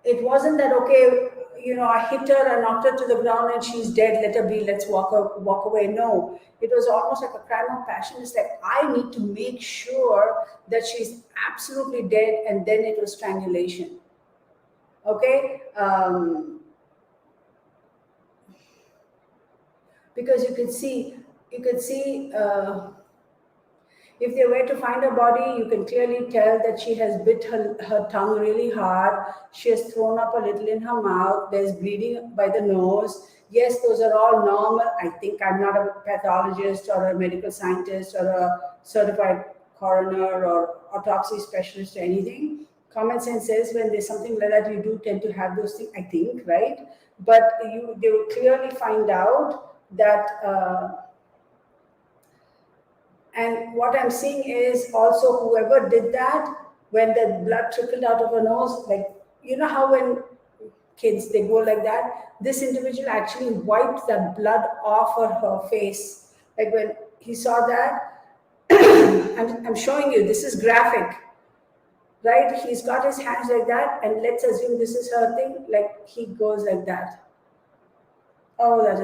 it wasn't that, okay, you know, I hit her, I knocked her to the ground and she's dead, let her be, let's walk away. No, it was almost like a crime of passion. It's like, I need to make sure that she's absolutely dead, and then it was strangulation. Okay? Because you could see, if they were to find her body, you can clearly tell that she has bit her tongue really hard. She has thrown up a little in her mouth. There's bleeding by the nose. Yes, those are all normal. I think I'm not a pathologist or a medical scientist or a certified coroner or autopsy specialist or anything. Common sense says when there's something like that, you do tend to have those things, I think, right? But they will clearly find out that and what I'm seeing is also whoever did that, when the blood trickled out of her nose, like, you know how when kids, they go like that, this individual actually wiped that blood off her face. Like when he saw that, I'm showing you, this is graphic, right? He's got his hands like that, and let's assume this is her thing, like he goes like that. Oh, that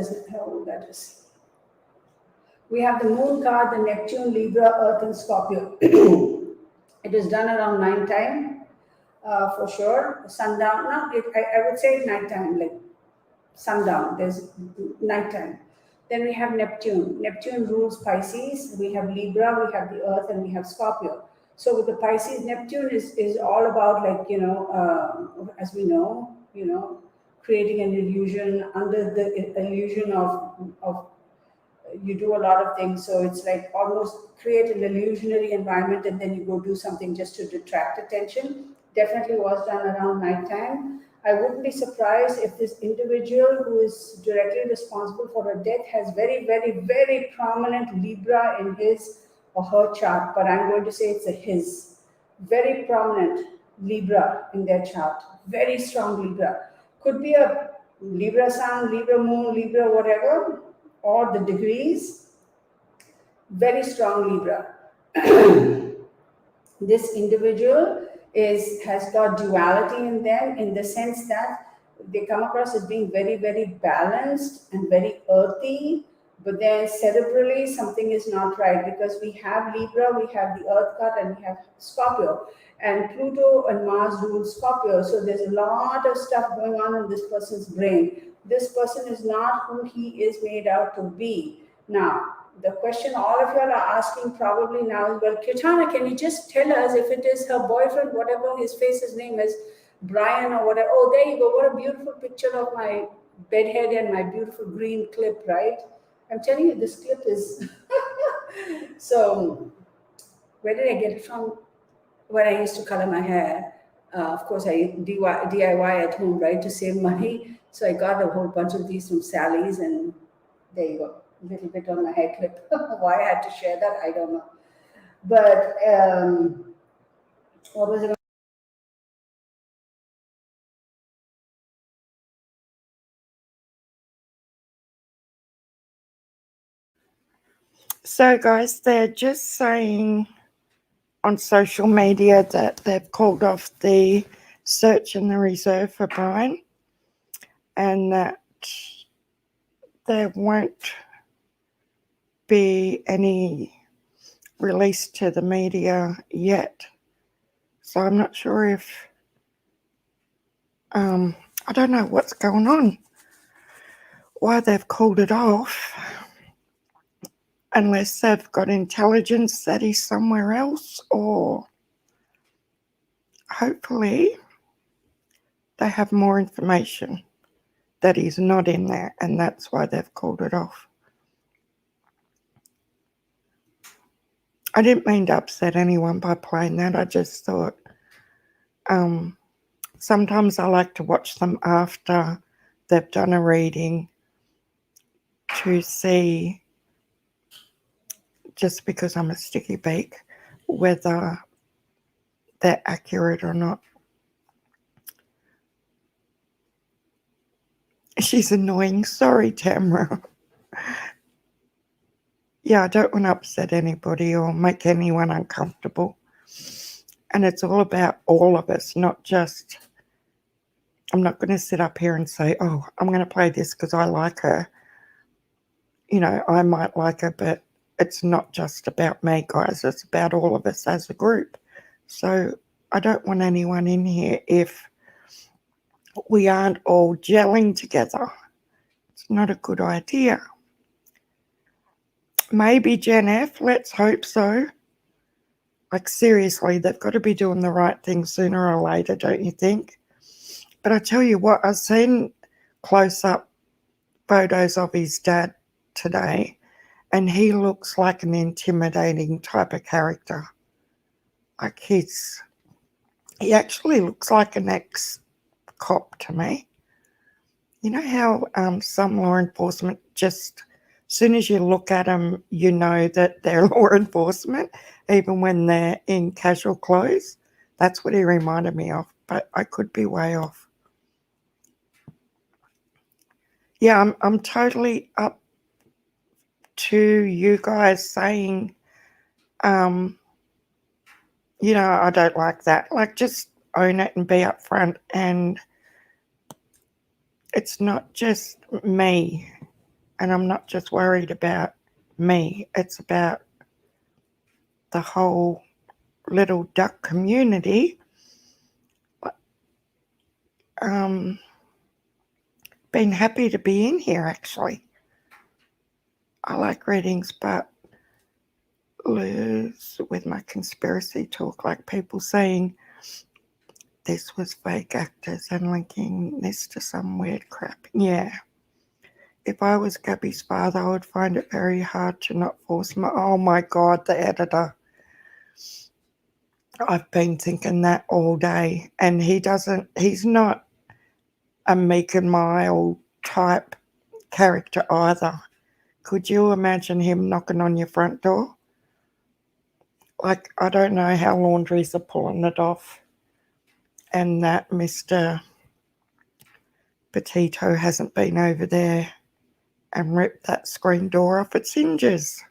is. We have the moon card, the Neptune, Libra, Earth, and Scorpio. It is done around 9 time, for sure. Sundown, no, I would say night time, like sundown, there's night time. Then we have Neptune. Neptune rules Pisces. We have Libra, we have the Earth, and we have Scorpio. So with the Pisces, Neptune is all about, like, you know, as we know, you know, creating an illusion, under the illusion of you do a lot of things, so it's like almost create an illusionary environment and then you go do something just to detract attention. Definitely was done around nighttime. I wouldn't be surprised if this individual who is directly responsible for her death has very, very, very prominent Libra in his or her chart, but I'm going to say it's a his. Very prominent Libra in their chart, very strong Libra. Could be a Libra sun, Libra moon, Libra whatever, or the degrees, very strong Libra. This individual has got duality in them, in the sense that they come across as being very, very balanced and very earthy, but then cerebrally something is not right, because we have Libra, we have the Earth card, and we have Scorpio. And Pluto and Mars rule Scorpio, so there's a lot of stuff going on in this person's brain. This person is not who he is made out to be. Now, the question all of you all are asking probably now is, well, Kirtana, can you just tell us if it is her boyfriend, whatever his name is, Brian or whatever? Oh, there you go. What a beautiful picture of my bedhead and my beautiful green clip, right? I'm telling you, this clip is so. Where did I get it from? When I used to color my hair, of course, I DIY at home, right, to save money. So I got a whole bunch of these from Sally's, and there you go, a little bit on my hair clip. Why I had to share that, I don't know. But what was it? So, guys, they're just saying on social media that they've called off the search and the reserve for Brian, and that there won't be any release to the media yet. So I'm not sure if, I don't know what's going on, why they've called it off, unless they've got intelligence that he's somewhere else, or hopefully they have more information that he's not in there, and that's why they've called it off. I didn't mean to upset anyone by playing that. I just thought sometimes I like to watch them after they've done a reading to see, just because I'm a sticky beak, whether they're accurate or not. She's annoying. Sorry, Tamara. Yeah, I don't want to upset anybody or make anyone uncomfortable. And it's all about all of us, not just, I'm not going to sit up here and say, oh, I'm going to play this because I like her. You know, I might like her, but it's not just about me, guys. It's about all of us as a group. So I don't want anyone in here if we aren't all gelling together. It's not a good idea. Maybe Gen F, let's hope so. Like, seriously, they've got to be doing the right thing sooner or later, don't you think? But I tell you what, I've seen close-up photos of his dad today, and he looks like an intimidating type of character. Like, he actually looks like an ex-cop to me. You know how some law enforcement, just as soon as you look at them, you know that they're law enforcement, even when they're in casual clothes? That's what he reminded me of, but I could be way off. Yeah, I'm totally up to you guys saying, you know, I don't like that. Like, just own it and be upfront. And it's not just me, and I'm not just worried about me. It's about the whole little duck community. Been happy to be in here, actually. I like readings, but lose with my conspiracy talk, like people saying this was fake actors and linking this to some weird crap. Yeah. If I was Gabby's father, I would find it very hard to not force my... Oh my God, the editor. I've been thinking that all day. And he's not a meek and mild type character either. Could you imagine him knocking on your front door? Like, I don't know how Laundries are pulling it off, and that Mr. Petito hasn't been over there and ripped that screen door off its hinges.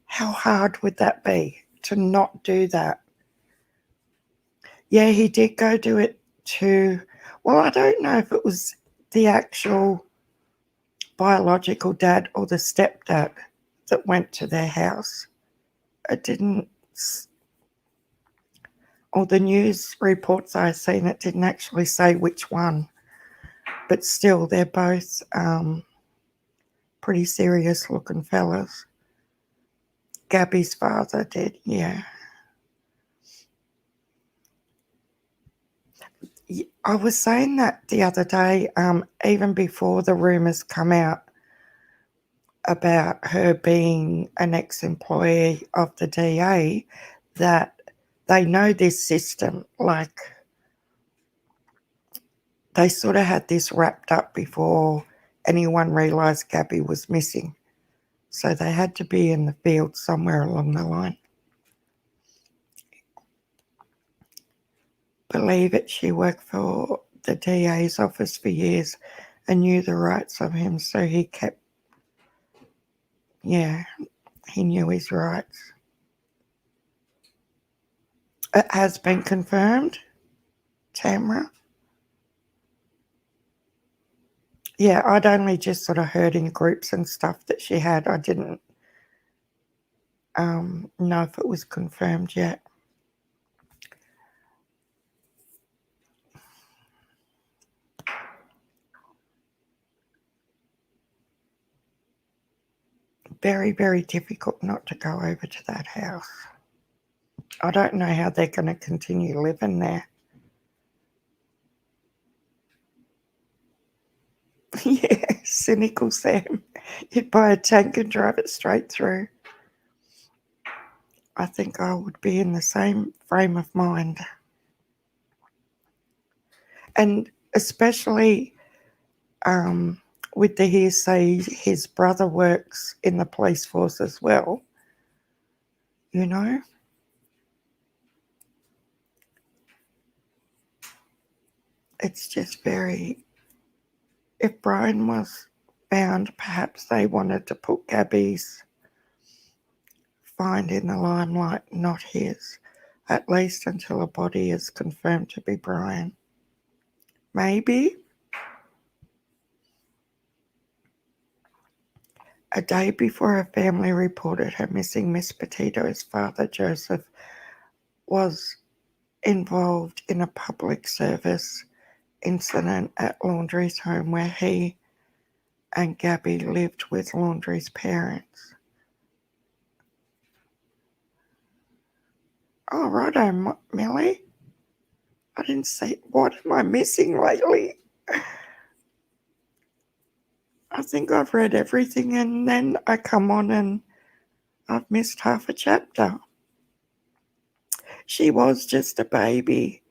How hard would that be to not do that? Yeah, he did go do it to, well, I don't know if it was the actual biological dad or the stepdad that went to their house. It didn't, or the news reports I've seen, it didn't actually say which one, but still, they're both pretty serious looking fellas. Gabby's father did, yeah. I was saying that the other day, even before the rumours come out about her being an ex-employee of the DA, that they know this system. Like, they sort of had this wrapped up before anyone realised Gabby was missing. So they had to be in the field somewhere along the line. Believe it, she worked for the DA's office for years and knew the rights of him, so he kept, yeah, he knew his rights. It has been confirmed, Tamara. Yeah, I'd only just sort of heard in groups and stuff that she had. I didn't know if it was confirmed yet. Very, very difficult not to go over to that house. I don't know how they're going to continue living there. Yeah, cynical Sam. You'd buy a tank and drive it straight through. I think I would be in the same frame of mind. And especially with the hearsay, his brother works in the police force as well. You know? It's just very... If Brian was found, perhaps they wanted to put Gabby's find in the limelight, not his, at least until a body is confirmed to be Brian. Maybe. A day before her family reported her missing, Miss Petito's father, Joseph, was involved in a public service incident at Laundrie's home where he and Gabby lived with Laundrie's parents. Oh, righto, Millie. I didn't say, what am I missing lately? I think I've read everything and then I come on and I've missed half a chapter. She was just a baby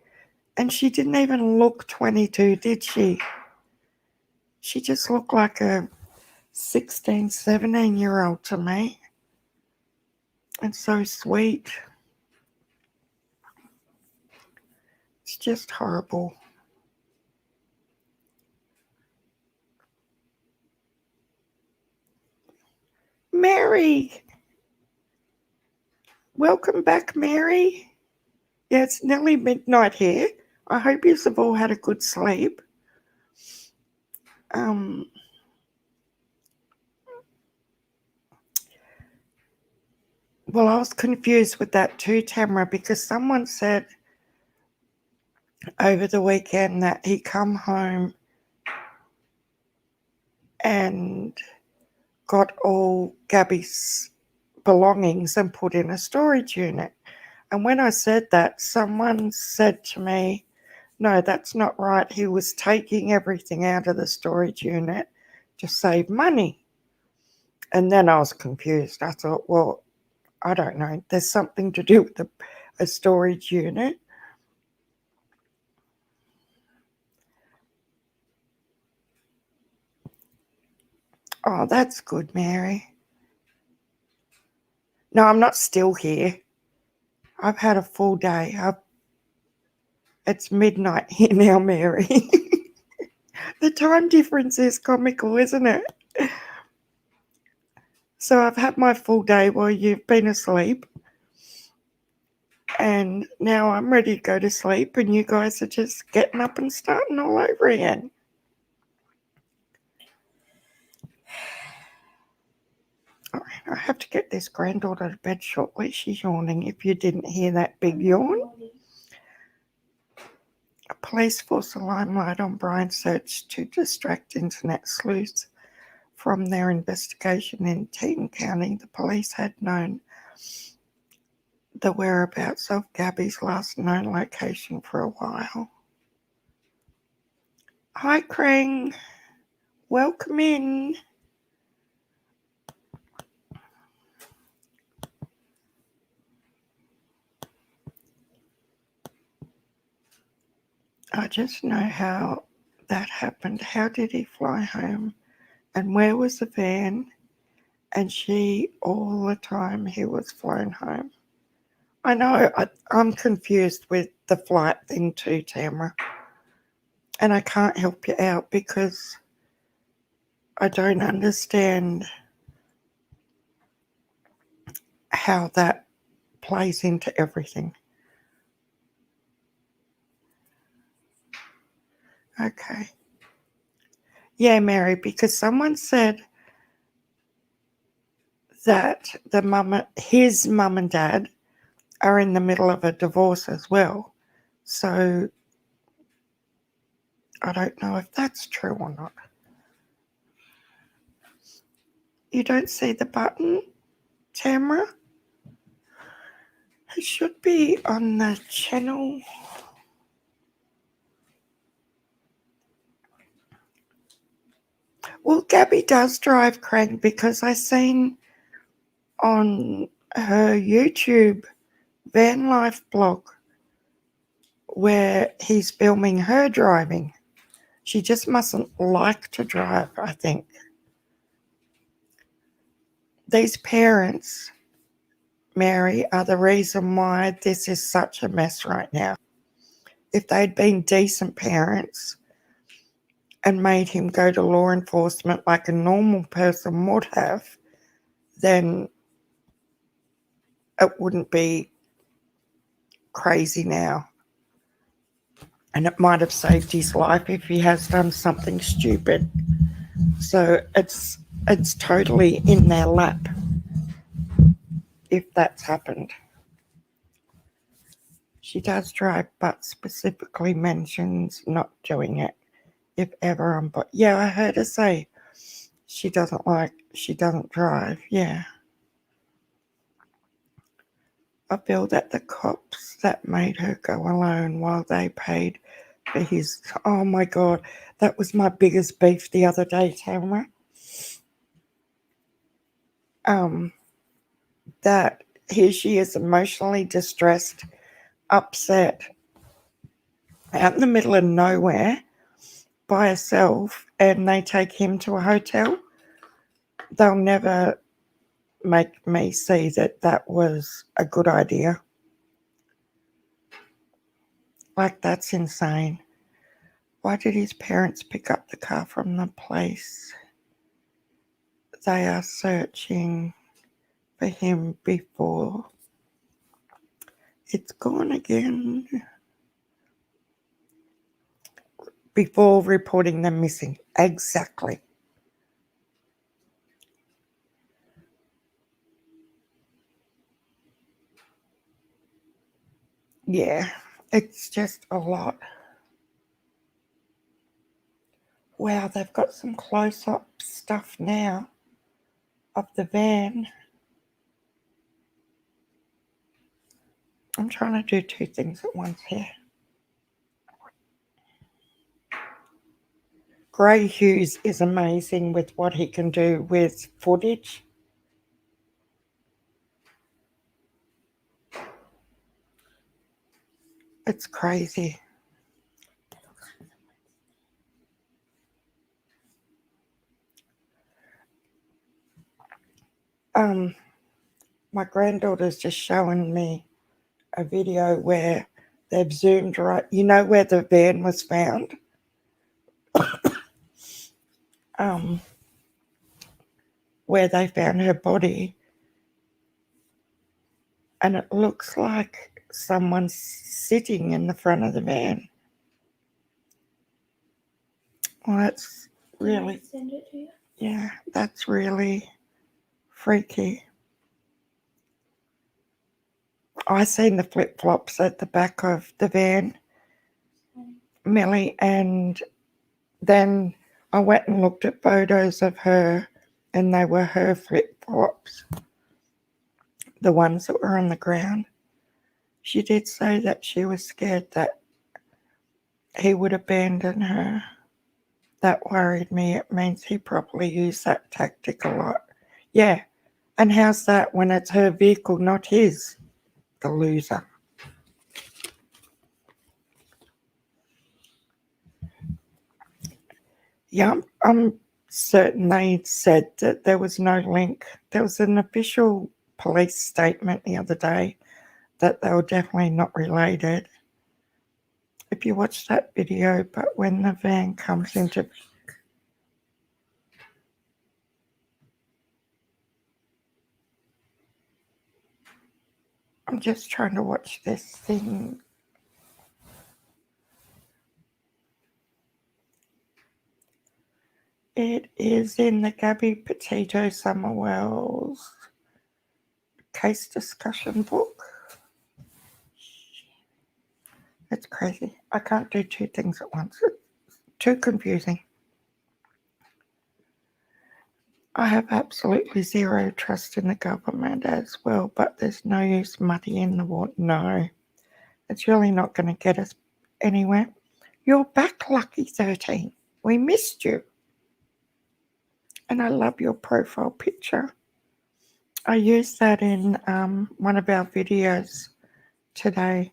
and she didn't even look 22, did she? She just looked like a 16, 17-year-old to me. And so sweet. It's just horrible. Mary! Welcome back, Mary. Yeah, it's nearly midnight here. I hope you've all had a good sleep. Well, I was confused with that too, Tamara, because someone said over the weekend that he come home and got all Gabby's belongings and put in a storage unit. And when I said that, someone said to me, no, that's not right. He was taking everything out of the storage unit to save money. And then I was confused. I thought, well, I don't know. There's something to do with a storage unit. Oh, that's good, Mary. No, I'm not still here. I've had a full day. It's midnight here now, Mary. The time difference is comical, isn't it? So I've had my full day while you've been asleep. And now I'm ready to go to sleep and you guys are just getting up and starting all over again. All right, I have to get this granddaughter to bed shortly. She's yawning, if you didn't hear that big yawn. A police force a limelight on Brian's search to distract internet sleuths from their investigation in Teton County. The police had known the whereabouts of Gabby's last known location for a while. Hi, Krang. Welcome in. I just know how that happened. How did he fly home? And where was the van? And she, all the time he was flown home. I know, I'm confused with the flight thing too, Tamara. And I can't help you out because I don't understand how that plays into everything. Okay. Yeah, Mary, because someone said that his mum and dad are in the middle of a divorce as well. So I don't know if that's true or not. You don't see the button, Tamara? It should be on the channel. Well, Gabby does drive Crank because I seen on her YouTube van life blog where he's filming her driving. She just mustn't like to drive, I think. These parents, Mary, are the reason why this is such a mess right now. If they'd been decent parents and made him go to law enforcement like a normal person would have, then it wouldn't be crazy now. And it might have saved his life if he has done something stupid. So it's totally in their lap if that's happened. She does drive, but specifically mentions not doing it if ever on. But yeah, I heard her say she doesn't drive. Yeah. A bill that the cops that made her go alone while they paid for his. Oh my God, that was my biggest beef the other day, Tamara. That here she is emotionally distressed, upset, out in the middle of nowhere by herself, and they take him to a hotel. They'll never make me see that that was a good idea. Like, that's insane. Why did his parents pick up the car from the place they are searching for him before? It's gone again. Before reporting them missing. Exactly. Yeah, it's just a lot. Wow, they've got some close-up stuff now of the van. I'm trying to do two things at once here. Gray Hughes is amazing with what he can do with footage. It's crazy. My granddaughter's just showing me a video where they've zoomed right, you know where the van was found? Where they found her body, and it looks like someone's sitting in the front of the van. Well, that's really, send it to you? Yeah, that's really freaky. I seen the flip-flops at the back of the van, Millie, and then I went and looked at photos of her, and they were her flip-flops. the ones that were on the ground. She did say that she was scared that he would abandon her. That worried me. It means he probably used that tactic a lot. Yeah, and how's that when it's her vehicle, not his? The loser. Yeah, I'm certain they said that there was no link. There was an official police statement the other day that they were definitely not related. If you watch that video, but when the van comes into... I'm just trying to watch this thing. It is in the Gabby Petito Summerwell's case discussion book. It's crazy. I can't do two things at once. It's too confusing. I have absolutely zero trust in the government as well, but there's no use muddying the water. No, it's really not going to get us anywhere. You're back, Lucky 13. We missed you. And I love your profile picture. I used that in one of our videos today,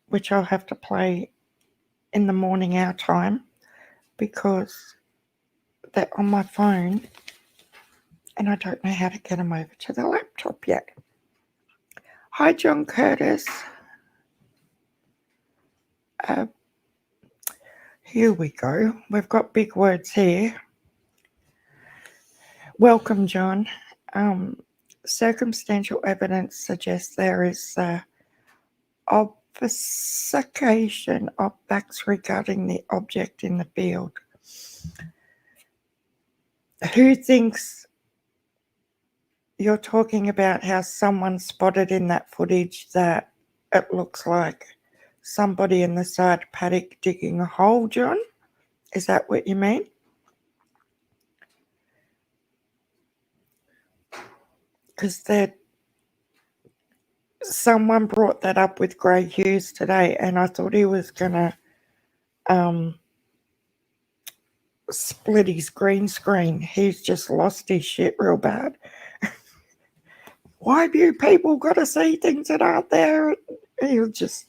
which I'll have to play in the morning our time, because they're on my phone and I don't know how to get them over to the laptop yet. Hi, John Curtis. Here we go. We've got big words here. Welcome, John. Circumstantial evidence suggests there is obfuscation of facts regarding the object in the field. Who thinks you're talking about how someone spotted in that footage that it looks like somebody in the side paddock digging a hole, John? Is that what you mean? Because someone brought that up with Gray Hughes today, and I thought he was going to split his green screen. He's just lost his shit real bad. Why have you people got to see things that aren't there? He'll just...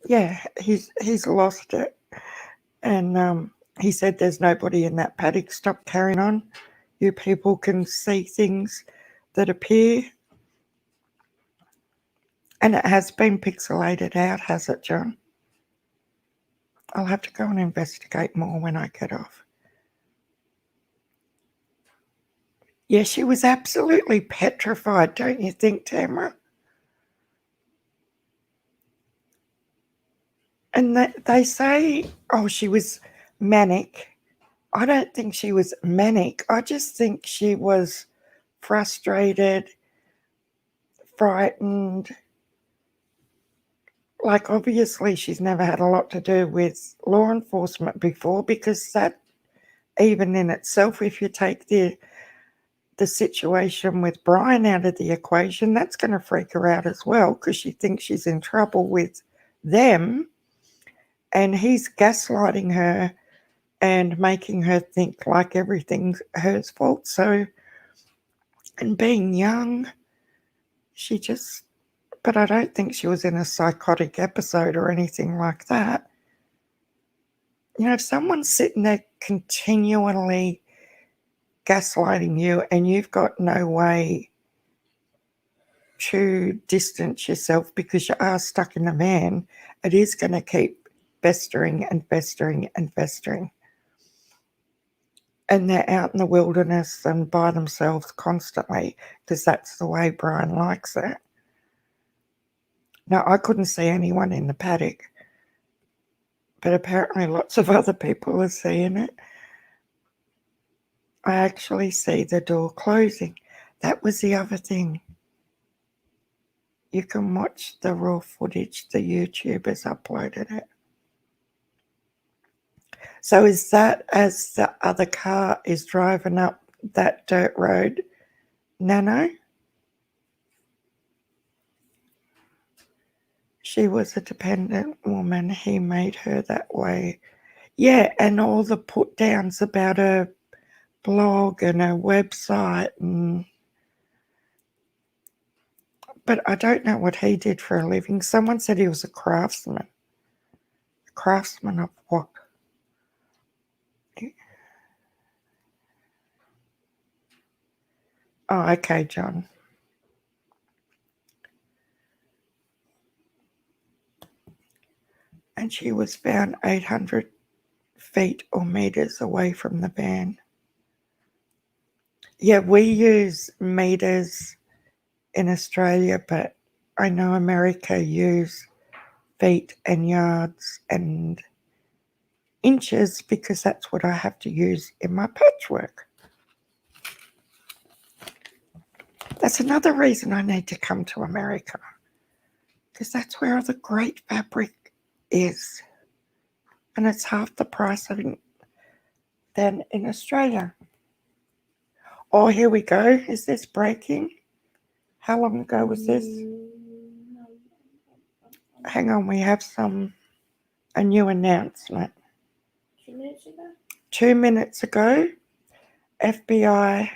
Yeah, he's lost it. And he said there's nobody in that paddock. Stop carrying on. You people can see things that appear. And it has been pixelated out, has it, John? I'll have to go and investigate more when I get off. Yeah, she was absolutely petrified, don't you think, Tamara? And they say, oh, she was manic. I don't think she was manic. I just think she was frustrated, frightened. Like, obviously, she's never had a lot to do with law enforcement before, because that, even in itself, if you take the situation with Brian out of the equation, that's going to freak her out as well, because she thinks she's in trouble with them, and he's gaslighting her and making her think like everything's her fault. So, and being young, she just... But I don't think she was in a psychotic episode or anything like that. You know, if someone's sitting there continually gaslighting you and you've got no way to distance yourself because you are stuck in the van, it is going to keep festering and festering and festering. And they're out in the wilderness and by themselves constantly, because that's the way Brian likes it. Now, I couldn't see anyone in the paddock, but apparently lots of other people are seeing it. I actually see the door closing. That was the other thing. You can watch the raw footage. The YouTubers uploaded it. So is that as the other car is driving up that dirt road. Nano. She was a dependent woman. He made her that way. Yeah, and all the put downs about her blog and her website, but I don't know what he did for a living. Someone said he was a craftsman. A craftsman of what? Oh, okay, John. And she was found 800 feet or meters away from the van. Yeah, we use meters in Australia, but I know America use feet and yards and inches because that's what I have to use in my patchwork. That's another reason I need to come to America, because that's where all the great fabric is, and it's half the price than in Australia. Oh, here we go. Is this breaking? How long ago was this? Hang on, we have a new announcement. 2 minutes ago? 2 minutes ago, FBI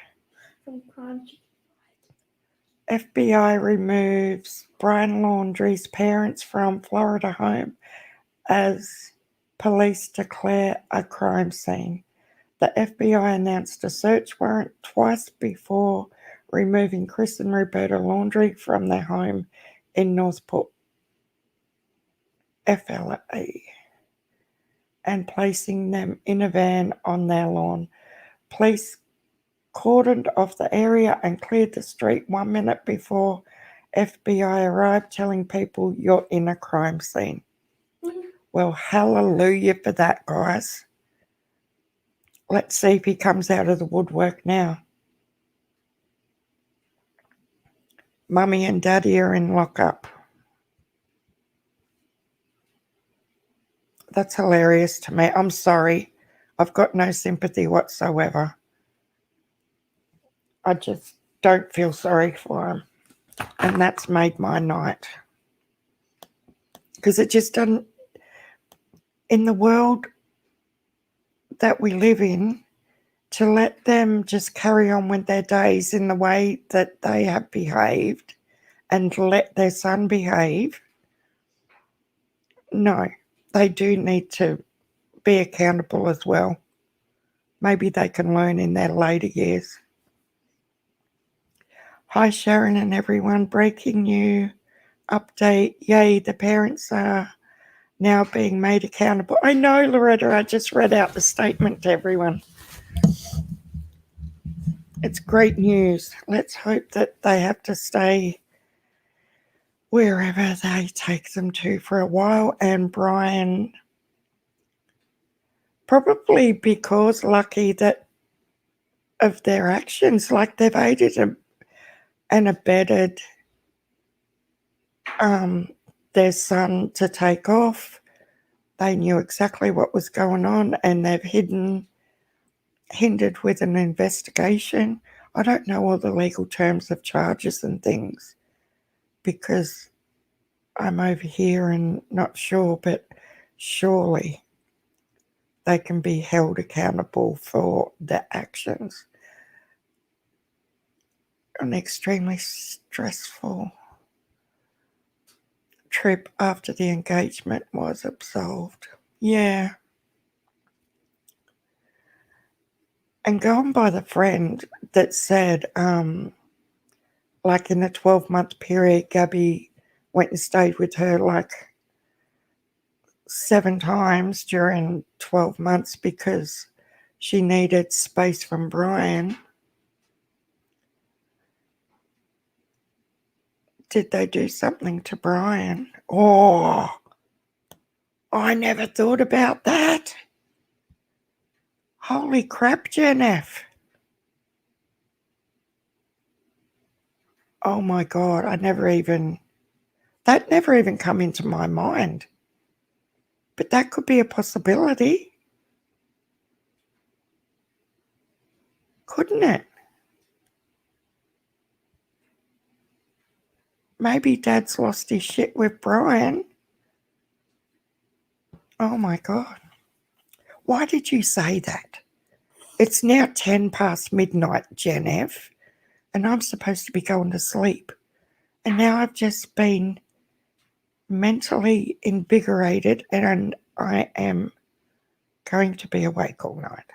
removes Brian Laundrie's parents from Florida home as police declare a crime scene. The FBI announced a search warrant twice before removing Chris and Roberta Laundrie from their home in Northport, FLA, and placing them in a van on their lawn. Police cordoned off the area and cleared the street 1 minute before FBI arrived, telling people you're in a crime scene. Well, hallelujah for that, guys. Let's see if he comes out of the woodwork now. Mummy and Daddy are in lockup. That's hilarious to me. I'm sorry. I've got no sympathy whatsoever. I just don't feel sorry for him. And that's made my night. Because it just doesn't, in the world that we live in, to let them just carry on with their days in the way that they have behaved and let their son behave, no, they do need to be accountable as well. Maybe they can learn in their later years. Hi, Sharon and everyone. Breaking news update. Yay, the parents are now being made accountable. I know, Loretta, I just read out the statement to everyone. It's great news. Let's hope that they have to stay wherever they take them to for a while. And Brian, probably because lucky that of their actions, like they've aided and abetted their son to take off. They knew exactly what was going on, and they've hindered with an investigation. I don't know all the legal terms of charges and things because I'm over here and not sure, but surely they can be held accountable for their actions. An extremely stressful trip after the engagement was absolved. Yeah. And going by the friend that said, like in a 12-month period, Gabby went and stayed with her like 7 times during 12 months because she needed space from Brian. Did they do something to Brian? Oh, I never thought about that. Holy crap, Jen F. Oh my God, that never even come into my mind. But that could be a possibility. Couldn't it? Maybe Dad's lost his shit with Brian. Oh my God. Why did you say that? It's now 10 past midnight, Gen F, and I'm supposed to be going to sleep. And now I've just been mentally invigorated and I am going to be awake all night.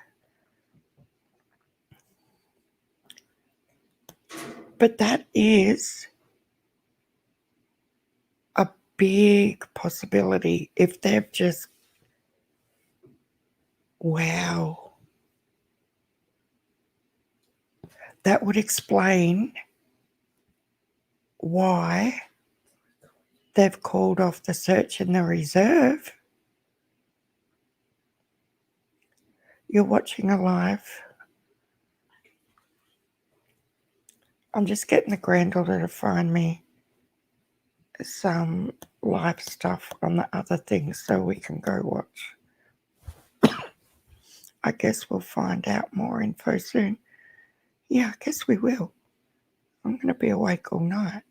But that is a big possibility if they've just, wow. That would explain why they've called off the search in the reserve. You're watching a live. I'm just getting the granddaughter to find me some live stuff on the other things so we can go watch. I guess we'll find out more info soon. Yeah, I guess we will. I'm going to be awake all night.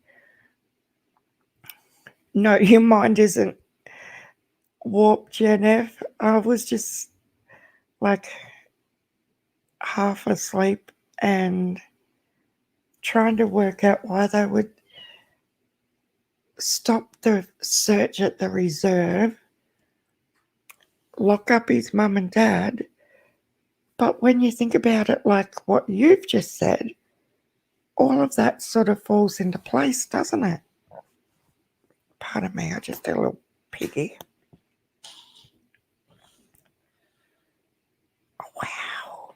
No, your mind isn't warped, Gen F. I was just like half asleep and trying to work out why they would stop the search at the reserve, lock up his mum and dad. But when you think about it like what you've just said, all of that sort of falls into place, doesn't it? Pardon me, I just did a little piggy. Oh, wow.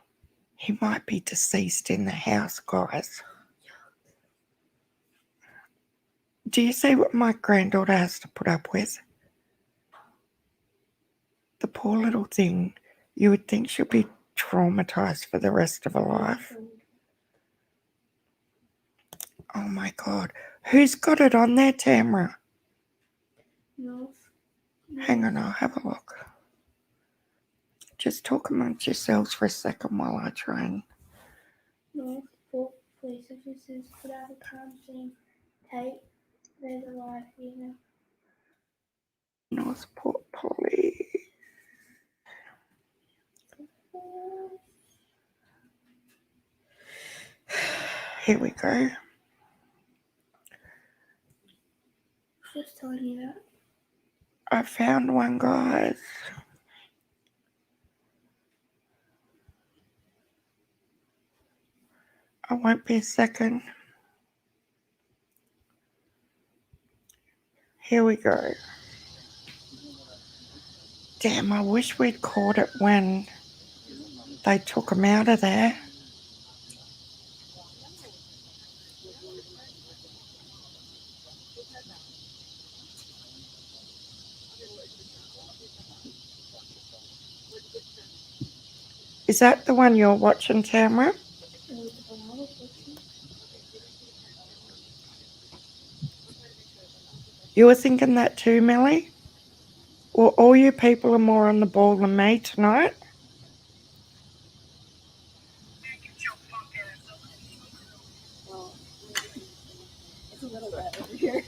He might be deceased in the house, guys. Do you see what my granddaughter has to put up with? The poor little thing. You would think she'll be traumatized for the rest of her life. Oh my God. Who's got it on there, Tamara? No. Hang on, I'll have a look. Just talk amongst yourselves for a second while I try and... North Port Police officers put out a crime scene tape. There's a live here. Northport Police. Here we go. Just telling you that. I found one, guys. I won't be a second. Here we go. Damn, I wish we'd caught it when they took him out of there. Is that the one you're watching, Tamara? You were thinking that too, Millie? Well, all you people are more on the ball than me tonight. It's a little wet over here.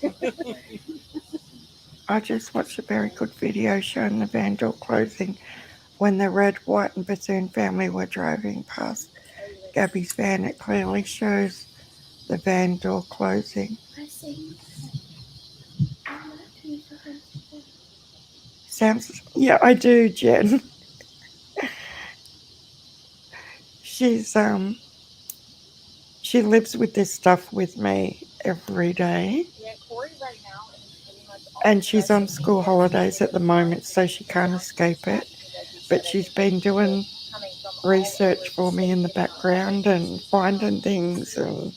I just watched a very good video showing the van door closing when the red, white and Bethune family were driving past Gabby's van. It clearly shows the van door closing. I see. Sounds, yeah, I do, Jen. She lives with this stuff with me every day. And she's on school holidays at the moment, so she can't escape it. But she's been doing research for me in the background and finding things, and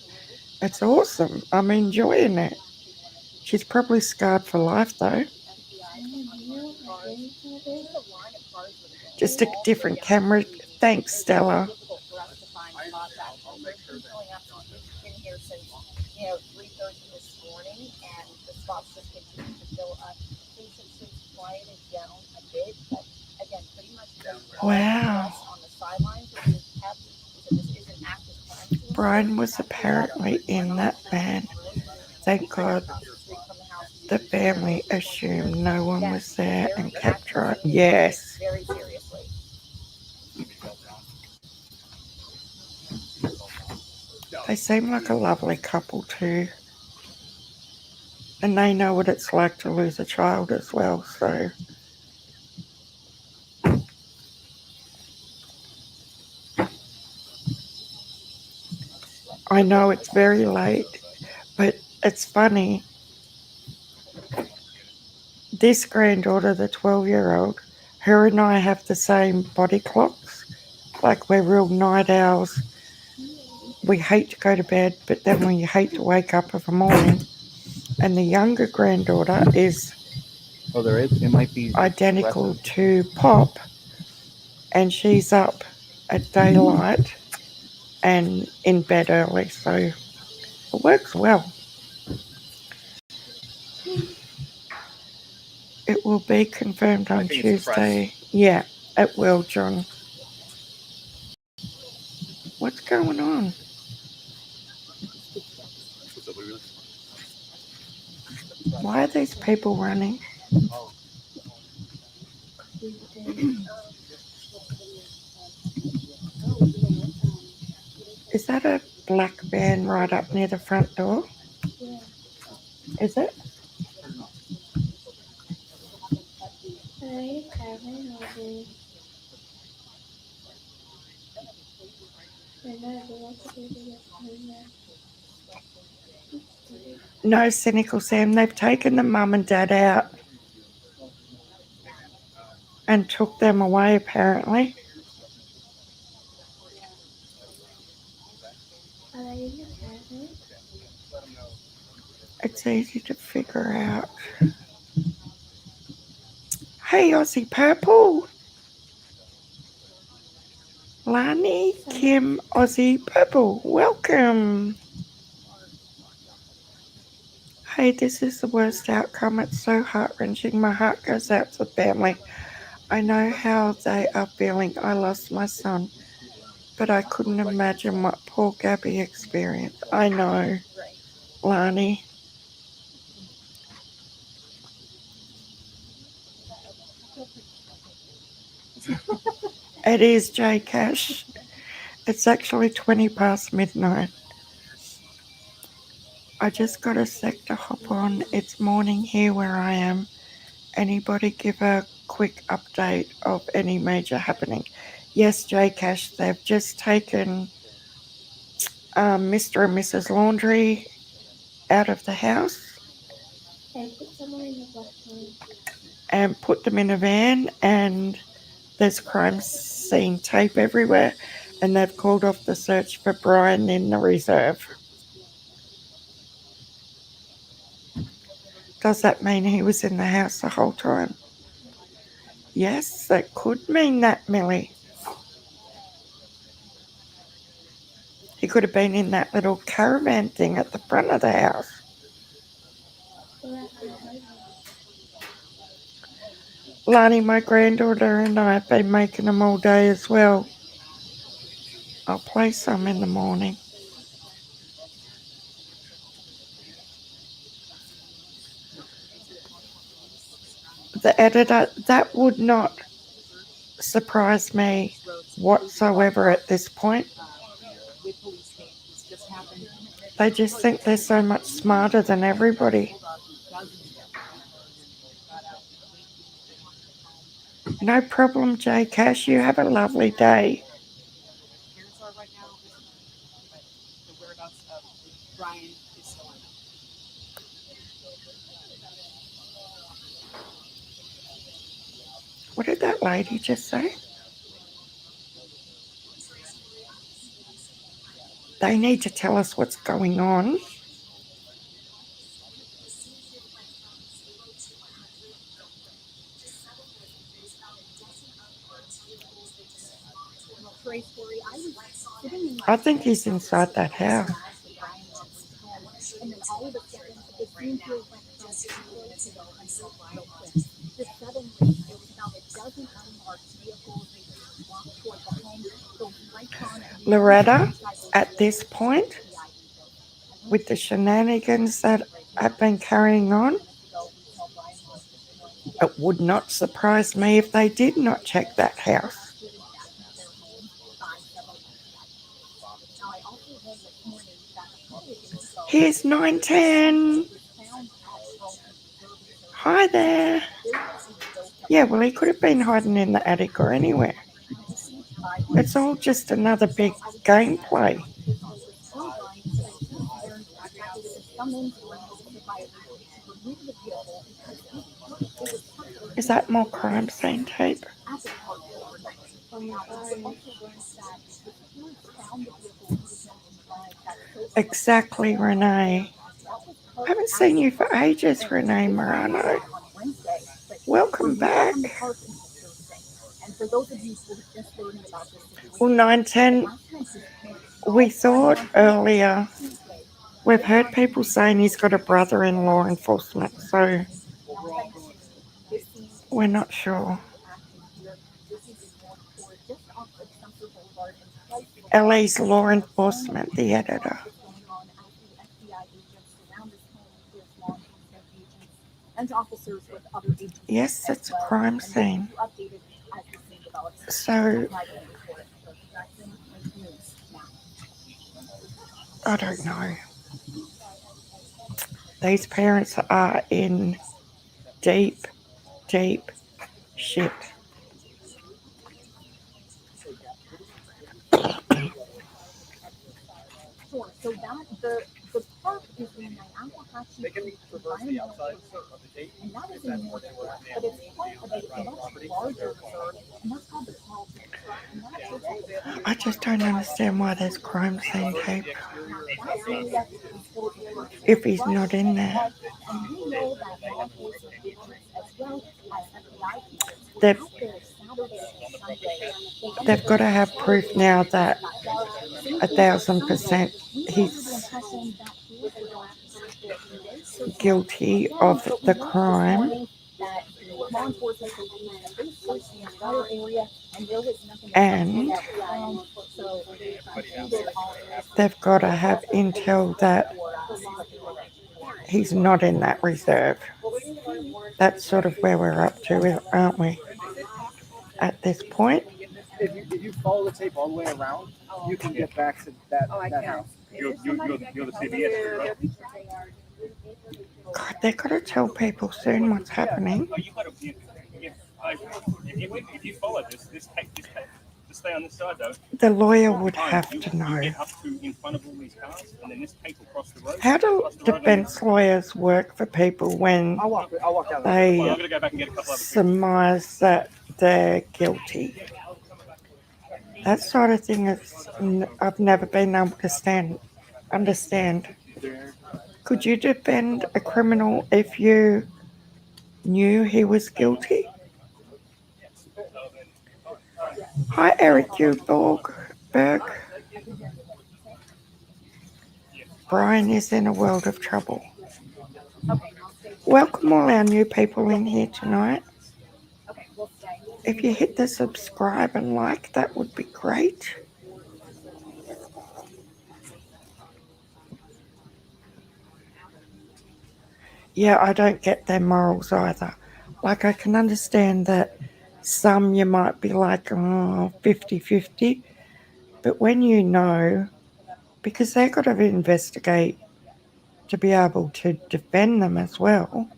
it's awesome. I'm enjoying it. She's probably scarred for life, though. Just a different camera. Thanks, Stella. Wow. Brian was apparently in that band. Thank God the family assumed no one was there and kept trying. Yes. Very seriously. They seem like a lovely couple too. And they know what it's like to lose a child as well, so. I know it's very late, but it's funny. This granddaughter, the 12-year-old, her and I have the same body clocks. Like we're real night owls. We hate to go to bed, but then we hate to wake up in the morning. And the younger granddaughter is it might be identical to Pop, and she's up at daylight and in bed early, so it works well. It will be confirmed on Tuesday. Yeah, it will, John. What's going on? Why are these people running? Is that a black van right up near the front door? Yeah. Is it? Are they a caravan or they? They're not. They want to be the caravan. No, cynical Sam. They've taken the mum and dad out and took them away, apparently. Are they in the caravan? It's easy to figure out. Hey, Aussie Purple. Lani, Kim, Aussie Purple. Welcome. Hey, this is the worst outcome. It's so heart-wrenching. My heart goes out to the family. I know how they are feeling. I lost my son, but I couldn't imagine what poor Gabby experienced. I know, Lani. It is J Cash. It's actually 20 past midnight. I just got a sec to hop on. It's morning here where I am. Anybody give a quick update of any major happening? Yes, J Cash, they've just taken Mr. and Mrs. Laundrie out of the house They put someone in the black van. and put them in a van, and there's crime scene tape everywhere, and they've called off the search for Brian in the reserve. Does that mean he was in the house the whole time? Yes, that could mean that, Millie. He could have been in that little caravan thing at the front of the house. Lani, my granddaughter, and I have been making them all day as well. I'll play some in the morning. The editor, that would not surprise me whatsoever at this point. They just think they're so much smarter than everybody. No problem, J Cash. You have a lovely day. What did that lady just say? They need to tell us what's going on. I think he's inside that house. Loretta, at this point, with the shenanigans that have been carrying on, it would not surprise me if they did not check that house. Here's 910. Hi there. Yeah, well, he could have been hiding in the attic or anywhere. It's all just another big gameplay. Is that more crime scene tape? Exactly, Renee. I haven't seen you for ages, Renee Morano. Welcome back. Well, 910, we thought earlier, we've heard people saying he's got a brother in law enforcement, so we're not sure. LA's law enforcement, the editor. Yes, it's a crime scene. So, I don't know. These parents are in deep, deep shit. I just don't understand why there's crime scene tape if he's not in there. They've got to have proof now that 1,000% he's guilty of the crime, and they've got to have intel that he's not in that reserve. That's sort of where we're up to, aren't we? At this point. If you follow the tape all the way around, you can get back to that house. You're the CBS, right? God, they've got to tell people soon what's happening. If you follow this tape, to stay on this side though. The lawyer would have to know. Get up to in front of all these cars, and then this tape will cross the road. How do defense lawyers work for people when they surmise that they're guilty? That sort of thing is I've never been able to understand. Could you defend a criminal if you knew he was guilty? Hi, Eric Berg. Brian is in a world of trouble. Welcome all our new people in here tonight. If you hit the subscribe and like, that would be great. Yeah, I don't get their morals either. Like, I can understand that some you might be like, 50-50. But when you know, because they've got to investigate to be able to defend them as well,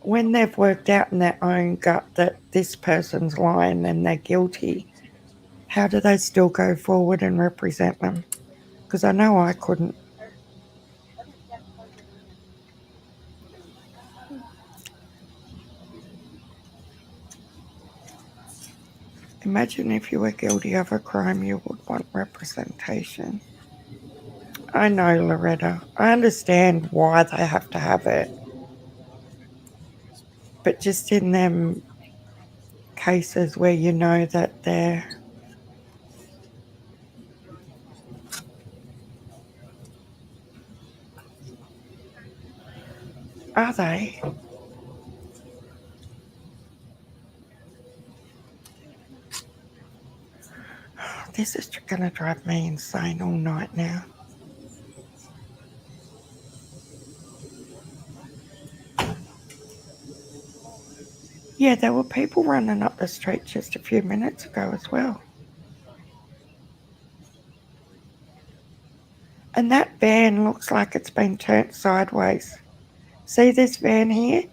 when they've worked out in their own gut that this person's lying and they're guilty, how do they still go forward and represent them? Because I know I couldn't. Imagine if you were guilty of a crime, you would want representation. I know, Loretta. I understand why they have to have it. But just in them cases where you know that they're Are they? This is going to drive me insane all night now. Yeah, there were people running up the street just a few minutes ago as well. And that van looks like it's been turned sideways. See this van here?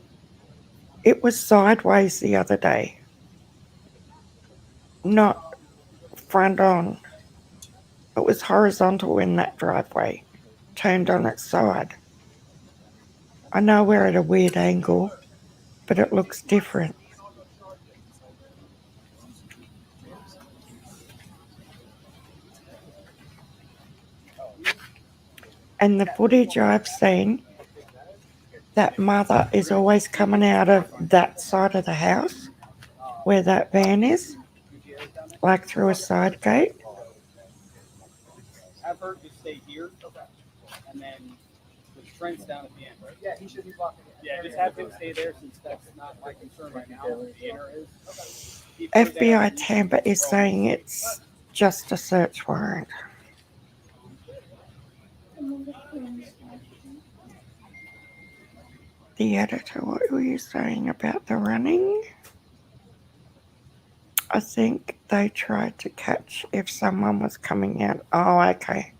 It was sideways the other day. Not front on. It was horizontal in that driveway, turned on its side. I know we're at a weird angle, but it looks different. And the footage I've seen, that mother is always coming out of that side of the house where that van is, like through a side gate. Have her just stay here, and then the Trent's down at the end, right? Yeah, he should be blocking it. Yeah, just have him stay there since that's not my concern right now. The inner is. FBI Tampa is saying it's just a search warrant. The editor, what were you saying about the running? I think they tried to catch if someone was coming out. Oh, okay.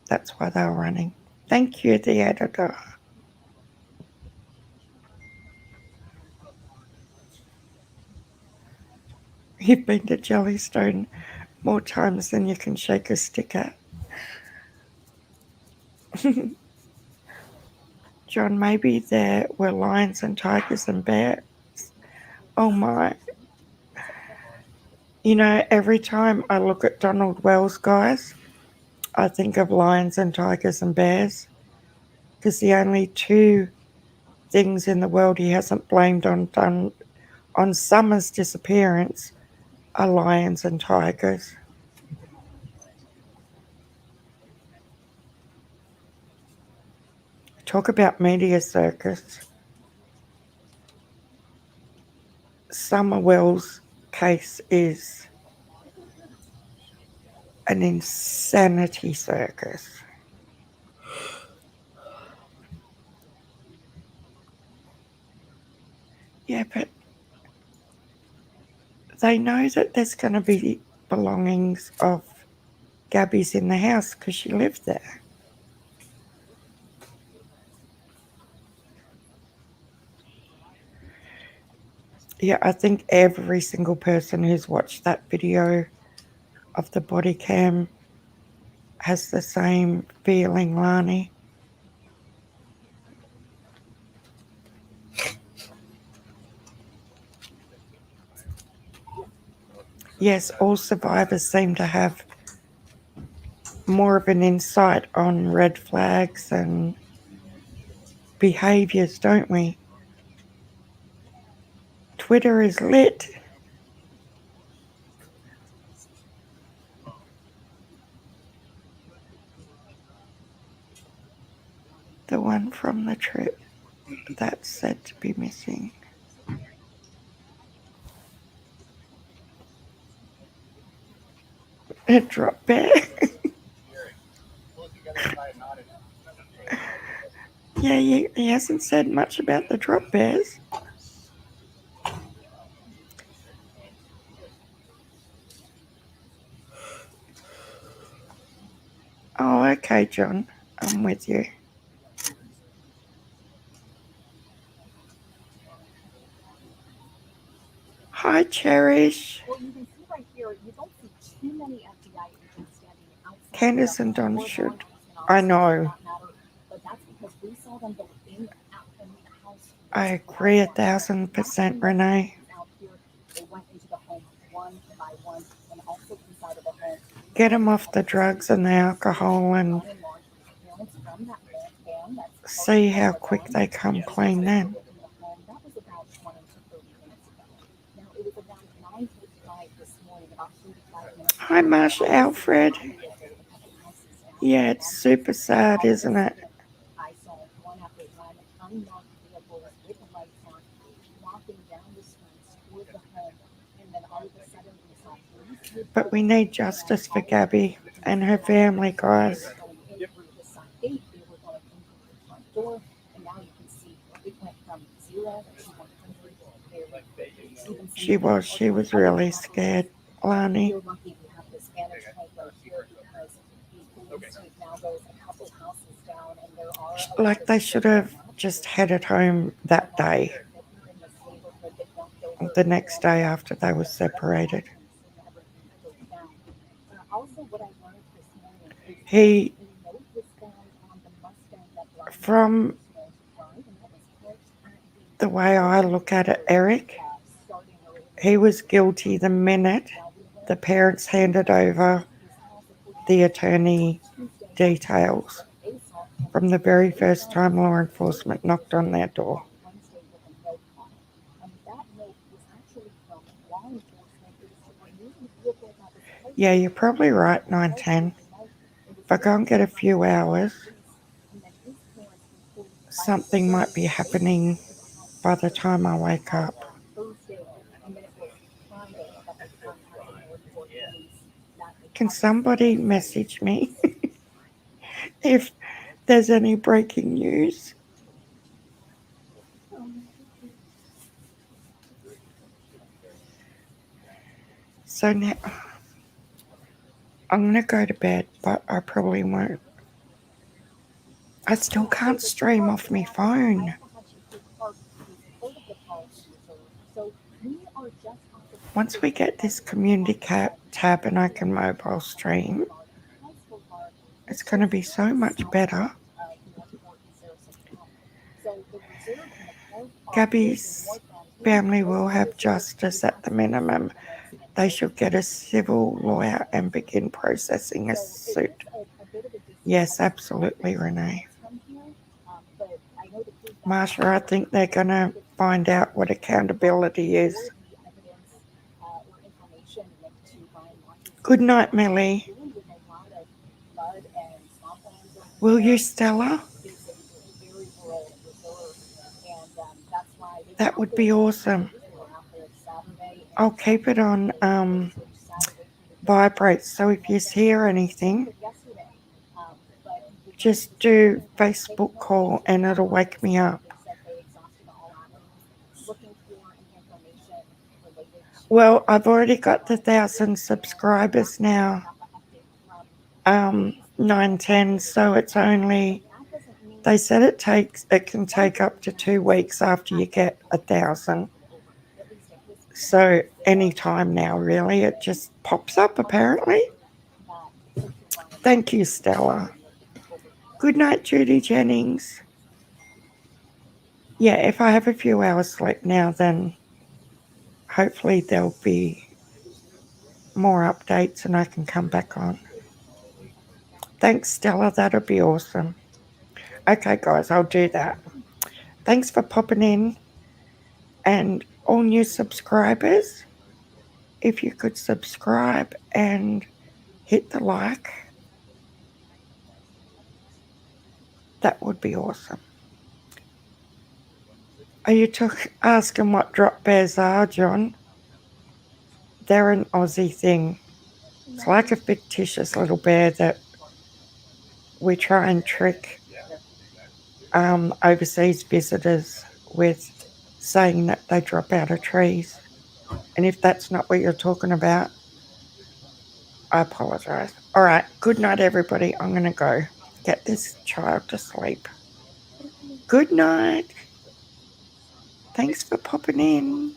That's why they were running. Thank you, the editor. You've been to Jellystone more times than you can shake a stick at. John, maybe there were lions and tigers and bears. Oh my. You know, every time I look at Donald Wells, guys, I think of lions and tigers and bears. Because the only two things in the world he hasn't blamed on Summer's disappearance are lions and tigers. Talk about media circus. Summer Wells' case is an insanity circus. Yeah, but they know that there's going to be belongings of Gabby's in the house because she lived there. Yeah, I think every single person who's watched that video of the body cam has the same feeling, Lani. Yes, all survivors seem to have more of an insight on red flags and behaviours, don't we? Twitter is lit. The one from the trip that's said to be missing. A drop bear. Yeah, he hasn't said much about the drop bears. Oh, okay, John. I'm with you. Hi, Cherish. Well, you can see right here, you don't see too many FBI agents standing outside. Candace and Don should. I know. But that's because we saw them go in the house. I agree 1,000%, Renee. Out here, they went into the home one by one and also inside of the home. Get them off the drugs and the alcohol and see how quick they come clean then. That was about 20 to 30 minutes ago. Now, it was about 9:45 this morning, about 35 minutes. Hi, Marsha Alfred. Yeah, it's super sad, isn't it? I saw one after one and unmarked vehicles with the lights on walking down the streets toward the home. And then all of a sudden, we saw police. But we need justice for Gabby and her family, guys. Going in through the side gate, they were going in through the front door, and now you can see it went from 0 to 100 very quickly. She was really scared, Lani. You're lucky you have this vantage point right here because the police tape now goes a couple houses down, and there are Like they should have just headed home that day, the next day after they were separated. He, from the way I look at it, Eric, he was guilty the minute the parents handed over the attorney details from the very first time law enforcement knocked on their door. Yeah, you're probably right, 910. If I go and get a few hours, something might be happening by the time I wake up. Can somebody message me if there's any breaking news? So now I'm going to go to bed, but I probably won't. I still can't stream off my phone. Once we get this community tab and I can mobile stream, it's going to be so much better. Gabby's family will have justice at the minimum. They should get a civil lawyer and begin processing a suit. Yes, absolutely, Renee. Marsha, I think they're going to find out what accountability is. Good night, Millie. Will you, Stella? That would be awesome. I'll keep it on vibrate, so if you hear anything, just do Facebook call and it'll wake me up. Well, I've already got the 1,000 subscribers now, 910, so it's only, they said it can take up to 2 weeks after you get 1,000. So any time now, really, it just pops up apparently. Thank you, Stella. Good night, Judy Jennings. Yeah, if I have a few hours sleep now, then hopefully there'll be more updates and I can come back on. Thanks, Stella. That'll be awesome. Okay, guys, I'll do that. Thanks for popping in. And all new subscribers, if you could subscribe and hit the like, that would be awesome. Are you asking what drop bears are, John? They're an Aussie thing. It's like a fictitious little bear that we try and trick overseas visitors with, saying that they drop out of trees. And if that's not what you're talking about, I apologize. All right, good night, everybody. I'm going to go get this child to sleep. Good night. Thanks for popping in.